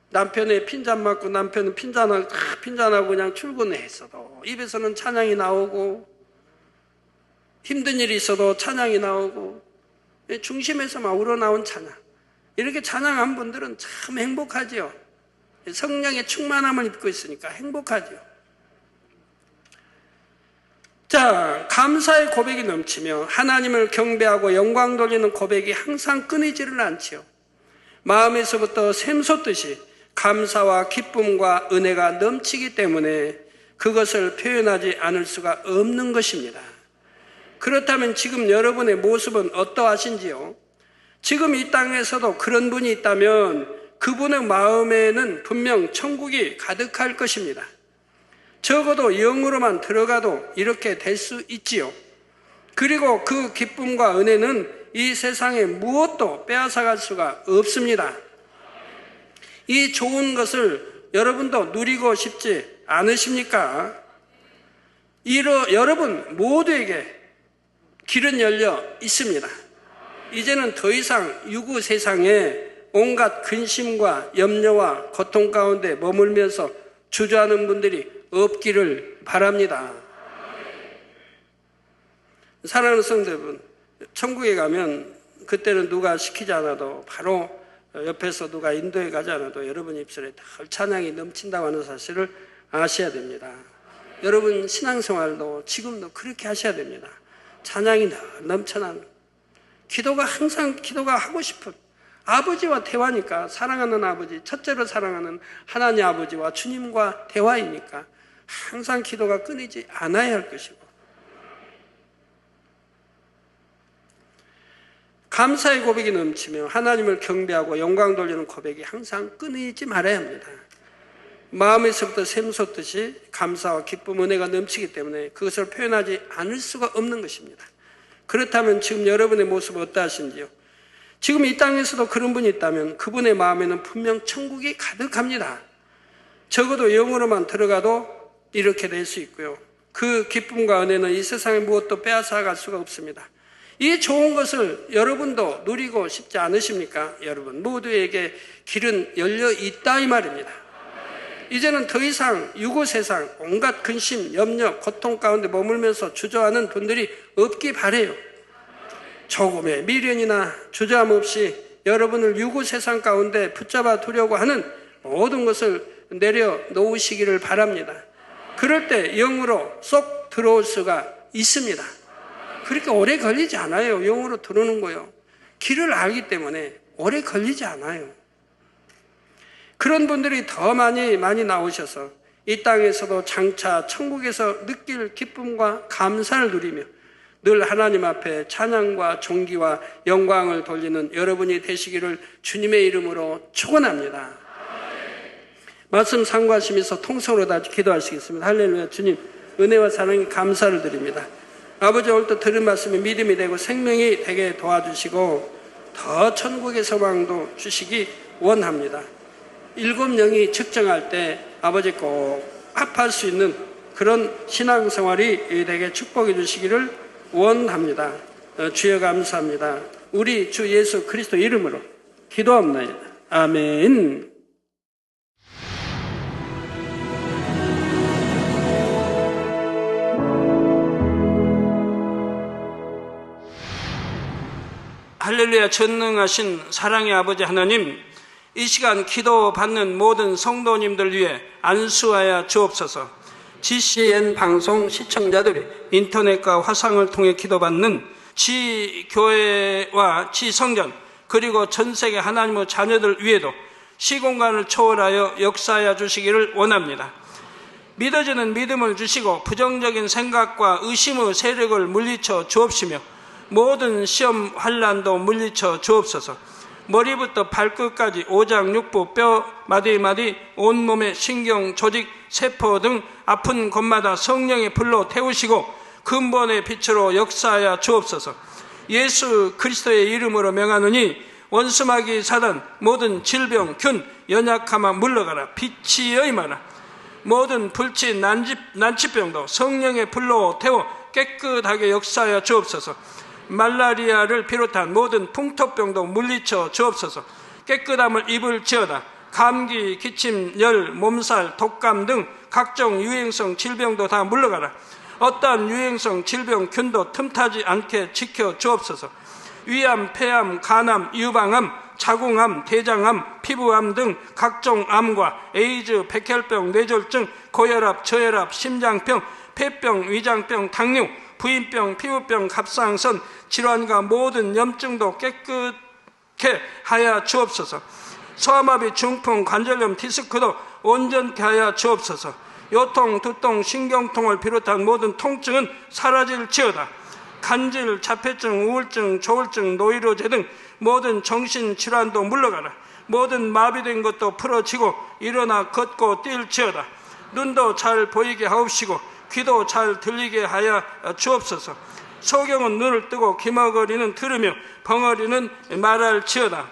남편의 핀잔 맞고 남편은 핀잔하고 그냥 출근했어도 입에서는 찬양이 나오고, 힘든 일이 있어도 찬양이 나오고, 중심에서 막 우러나온 찬양, 이렇게 찬양한 분들은 참 행복하지요. 성령의 충만함을 입고 있으니까 행복하죠. 자, 감사의 고백이 넘치며 하나님을 경배하고 영광 돌리는 고백이 항상 끊이지를 않지요. 마음에서부터 샘솟듯이 감사와 기쁨과 은혜가 넘치기 때문에 그것을 표현하지 않을 수가 없는 것입니다. 그렇다면 지금 여러분의 모습은 어떠하신지요? 지금 이 땅에서도 그런 분이 있다면 그분의 마음에는 분명 천국이 가득할 것입니다. 적어도 영으로만 들어가도 이렇게 될 수 있지요. 그리고 그 기쁨과 은혜는 이 세상에 무엇도 빼앗아갈 수가 없습니다. 이 좋은 것을 여러분도 누리고 싶지 않으십니까? 여러분 모두에게 길은 열려 있습니다. 이제는 더 이상 유구 세상에 온갖 근심과 염려와 고통 가운데 머물면서 주저하는 분들이 없기를 바랍니다. 사랑하는 성도 여러분, 천국에 가면 그때는 누가 시키지 않아도 바로 옆에서 누가 인도해 가지 않아도 여러분 입술에 덜 찬양이 넘친다고 하는 사실을 아셔야 됩니다. 여러분 신앙생활도 지금도 그렇게 하셔야 됩니다. 찬양이 넘쳐나는, 기도가 항상 기도가 하고 싶은, 아버지와 대화니까, 사랑하는 아버지, 첫째로 사랑하는 하나님 아버지와 주님과 대화이니까 항상 기도가 끊이지 않아야 할 것이고, 감사의 고백이 넘치며 하나님을 경배하고 영광 돌리는 고백이 항상 끊이지 말아야 합니다. 마음에서부터 샘솟듯이 감사와 기쁨, 은혜가 넘치기 때문에 그것을 표현하지 않을 수가 없는 것입니다. 그렇다면 지금 여러분의 모습은 어떠하신지요? 지금 이 땅에서도 그런 분이 있다면 그분의 마음에는 분명 천국이 가득합니다. 적어도 영으로만 들어가도 이렇게 될 수 있고요. 그 기쁨과 은혜는 이 세상에 무엇도 빼앗아갈 수가 없습니다. 이 좋은 것을 여러분도 누리고 싶지 않으십니까? 여러분 모두에게 길은 열려 있다 이 말입니다. 이제는 더 이상 유고 세상 온갖 근심, 염려, 고통 가운데 머물면서 주저하는 분들이 없기 바라요. 조금의 미련이나 주저함 없이 여러분을 유고 세상 가운데 붙잡아 두려고 하는 모든 것을 내려놓으시기를 바랍니다. 그럴 때 영으로 쏙 들어올 수가 있습니다. 그렇게 오래 걸리지 않아요. 영으로 들어오는 거요. 길을 알기 때문에 오래 걸리지 않아요. 그런 분들이 더 많이 나오셔서 이 땅에서도 장차 천국에서 느낄 기쁨과 감사를 누리며 늘 하나님 앞에 찬양과 존귀와 영광을 돌리는 여러분이 되시기를 주님의 이름으로 축원합니다. 말씀 상고하시면서 통성으로 다 기도하시겠습니다. 할렐루야. 주님 은혜와 사랑에 감사를 드립니다. 아버지 오늘 또 들은 말씀이 믿음이 되고 생명이 되게 도와주시고 더 천국의 소망도 주시기 원합니다. 7영이 측정할 때 아버지 꼭 합할 수 있는 그런 신앙생활이 되게 축복해 주시기를 원합니다. 주여 감사합니다. 우리 주 예수 그리스도 이름으로 기도합니다. 아멘. 할렐루야. 전능하신 사랑의 아버지 하나님, 이 시간 기도받는 모든 성도님들 위해 안수하여 주옵소서. GCN 방송 시청자들이 인터넷과 화상을 통해 기도받는 지교회와 지성전 그리고 전세계 하나님의 자녀들 위에도 시공간을 초월하여 역사하여 주시기를 원합니다. 믿어지는 믿음을 주시고 부정적인 생각과 의심의 세력을 물리쳐 주옵시며 모든 시험 환난도 물리쳐 주옵소서. 머리부터 발끝까지 오장육부 뼈 마디마디 온몸의 신경 조직 세포 등 아픈 곳마다 성령의 불로 태우시고 근본의 빛으로 역사하여 주옵소서. 예수 그리스도의 이름으로 명하노니 원수마귀 사단 모든 질병 균 연약함아 물러가라. 빛이 여임하라. 모든 불치 난치병도 성령의 불로 태워 깨끗하게 역사하여 주옵소서. 말라리아를 비롯한 모든 풍토병도 물리쳐 주옵소서. 깨끗함을 입을지어다. 감기, 기침, 열, 몸살, 독감 등 각종 유행성 질병도 다 물러가라. 어떠한 유행성 질병 균도 틈타지 않게 지켜 주옵소서. 위암, 폐암, 간암, 유방암, 자궁암, 대장암, 피부암 등 각종 암과 에이즈, 백혈병, 뇌졸중, 고혈압, 저혈압, 심장병, 폐병, 위장병, 당뇨, 부인병, 피부병, 갑상선 질환과 모든 염증도 깨끗게 하여 주옵소서. 소아마비, 중풍, 관절염, 디스크도 온전케 하여 주옵소서. 요통, 두통, 신경통을 비롯한 모든 통증은 사라질지어다. 간질, 자폐증, 우울증, 조울증, 노이로제 등 모든 정신질환도 물러가라. 모든 마비된 것도 풀어지고 일어나 걷고 뛸지어다. 눈도 잘 보이게 하옵시고 귀도 잘 들리게 하여 주옵소서. 소경은 눈을 뜨고 귀머거리는 들으며 벙어리는 말할지어다.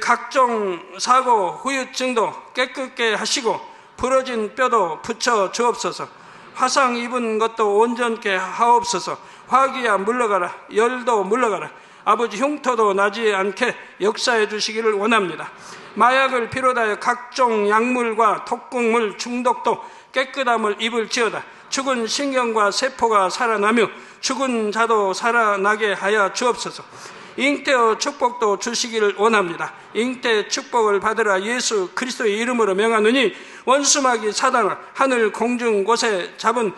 각종 사고, 후유증도 깨끗게 하시고 부러진 뼈도 붙여 주옵소서. 화상 입은 것도 온전케 하옵소서. 화기야 물러가라. 열도 물러가라. 아버지 흉터도 나지 않게 역사해 주시기를 원합니다. 마약을 비롯하여 각종 약물과 독극물 중독도 깨끗함을 입을지어다. 죽은 신경과 세포가 살아나며 죽은 자도 살아나게 하여 주옵소서. 잉태의 축복도 주시기를 원합니다. 잉태 축복을 받으라. 예수 그리스도의 이름으로 명하노니 원수마귀 사단아 하늘 공중 곳에 잡은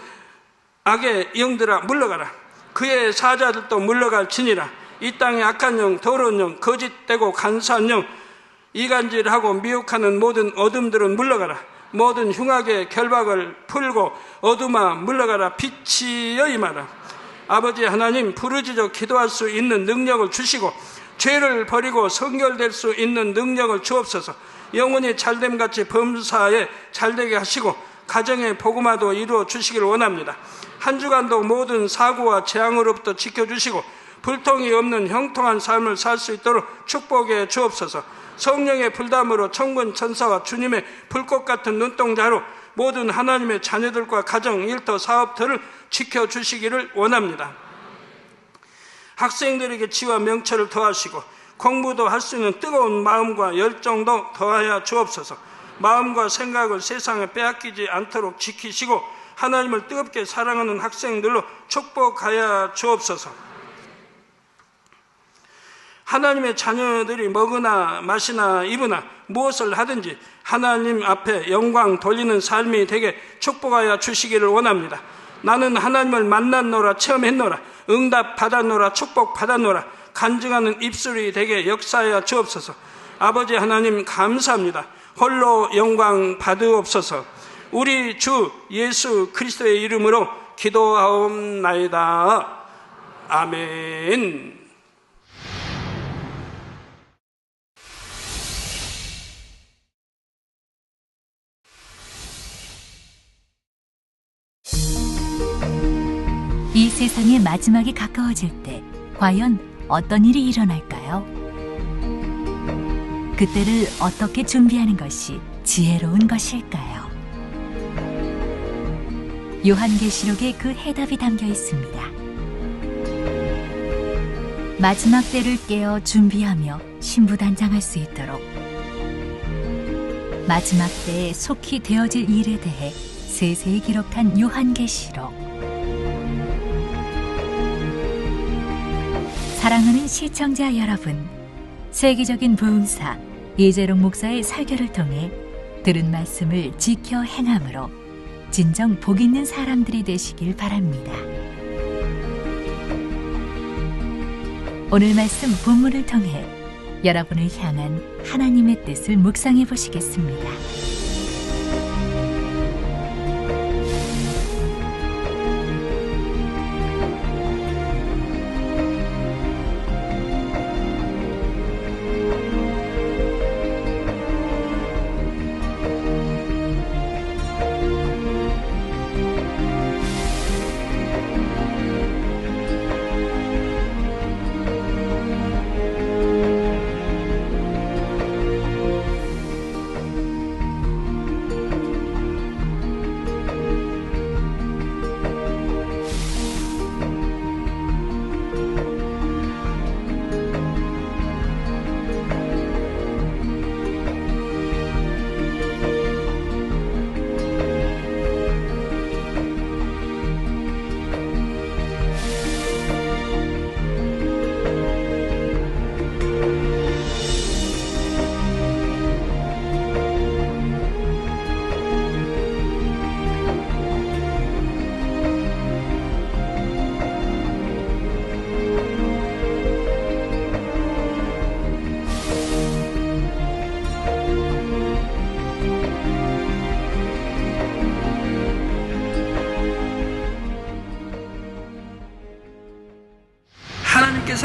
악의 영들아 물러가라. 그의 사자들도 물러갈지니라. 이 땅의 악한 영, 더러운 영, 거짓되고 간사한 영, 이간질하고 미혹하는 모든 어둠들은 물러가라. 모든 흉악의 결박을 풀고 어둠아 물러가라. 빛이 여임하라. 아버지 하나님, 부르짖어 기도할 수 있는 능력을 주시고 죄를 버리고 성결될 수 있는 능력을 주옵소서. 영혼이 잘됨같이 범사에 잘되게 하시고 가정의 복음화도 이루어 주시기를 원합니다. 한 주간도 모든 사고와 재앙으로부터 지켜주시고 불통이 없는 형통한 삶을 살 수 있도록 축복해 주옵소서. 성령의 불담으로 천군 천사와 주님의 불꽃 같은 눈동자로 모든 하나님의 자녀들과 가정, 일터, 사업터를 지켜주시기를 원합니다. 학생들에게 지와 명철을 더하시고 공부도 할 수 있는 뜨거운 마음과 열정도 더하여 주옵소서. 마음과 생각을 세상에 빼앗기지 않도록 지키시고 하나님을 뜨겁게 사랑하는 학생들로 축복하여 주옵소서. 하나님의 자녀들이 먹으나 마시나 입으나 무엇을 하든지 하나님 앞에 영광 돌리는 삶이 되게 축복하여 주시기를 원합니다. 나는 하나님을 만났노라, 체험했노라, 응답 받았노라, 축복 받았노라, 간증하는 입술이 되게 역사하여 주옵소서. 아버지 하나님 감사합니다. 홀로 영광 받으옵소서. 우리 주 예수 그리스도의 이름으로 기도하옵나이다. 아멘. 이 세상의 마지막이 가까워질 때 과연 어떤 일이 일어날까요? 그때를 어떻게 준비하는 것이 지혜로운 것일까요? 요한계시록에 그 해답이 담겨 있습니다. 마지막 때를 깨어 준비하며 신부단장할 수 있도록 마지막 때에 속히 되어질 일에 대해 세세히 기록한 요한계시록. 사랑하는 시청자 여러분, 세계적인 부흥사 이재롱 목사의 설교를 통해 들은 말씀을 지켜 행함으로 진정 복 있는 사람들이 되시길 바랍니다. 오늘 말씀 본문을 통해 여러분을 향한 하나님의 뜻을 묵상해 보시겠습니다.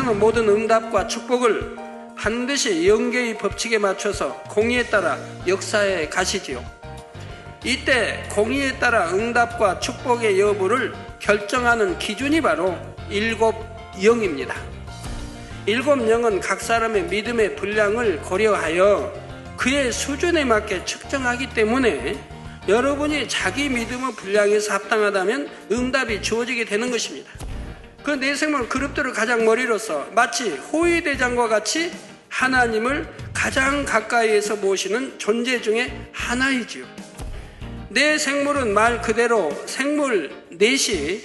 나타나는 모든 응답과 축복을 반드시 영계의 법칙에 맞춰서 공의에 따라 역사해 가시지요. 이때 공의에 따라 응답과 축복의 여부를 결정하는 기준이 바로 일곱 영입니다. 일곱 영은 각 사람의 믿음의 분량을 고려하여 그의 수준에 맞게 측정하기 때문에 여러분이 자기 믿음의 분량에서 합당하다면 응답이 주어지게 되는 것입니다. 그 내 생물 그룹들을 가장 머리로서 마치 호위대장과 같이 하나님을 가장 가까이에서 모시는 존재 중에 하나이지요. 내 생물은 말 그대로 생물 넷이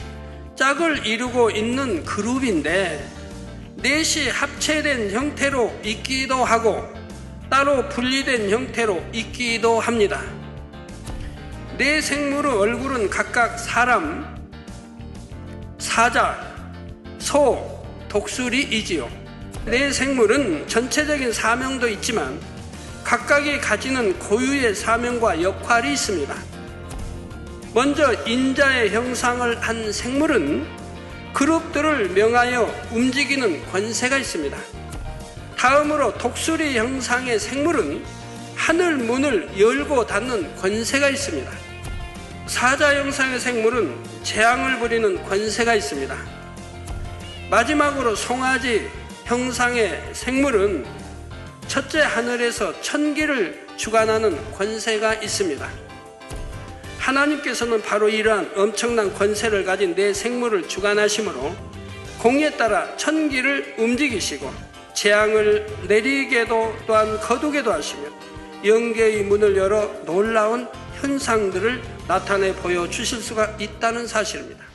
짝을 이루고 있는 그룹인데 넷이 합체된 형태로 있기도 하고 따로 분리된 형태로 있기도 합니다. 내 생물의 얼굴은 각각 사람, 사자, 소, 독수리이지요. 내 생물은 전체적인 사명도 있지만 각각이 가지는 고유의 사명과 역할이 있습니다. 먼저 인자의 형상을 한 생물은 그룹들을 명하여 움직이는 권세가 있습니다. 다음으로 독수리 형상의 생물은 하늘 문을 열고 닫는 권세가 있습니다. 사자 형상의 생물은 재앙을 부리는 권세가 있습니다. 마지막으로 송아지 형상의 생물은 첫째 하늘에서 천기를 주관하는 권세가 있습니다. 하나님께서는 바로 이러한 엄청난 권세를 가진 내 생물을 주관하심으로 공의에 따라 천기를 움직이시고 재앙을 내리게도 또한 거두게도 하시며 영계의 문을 열어 놀라운 현상들을 나타내 보여주실 수가 있다는 사실입니다.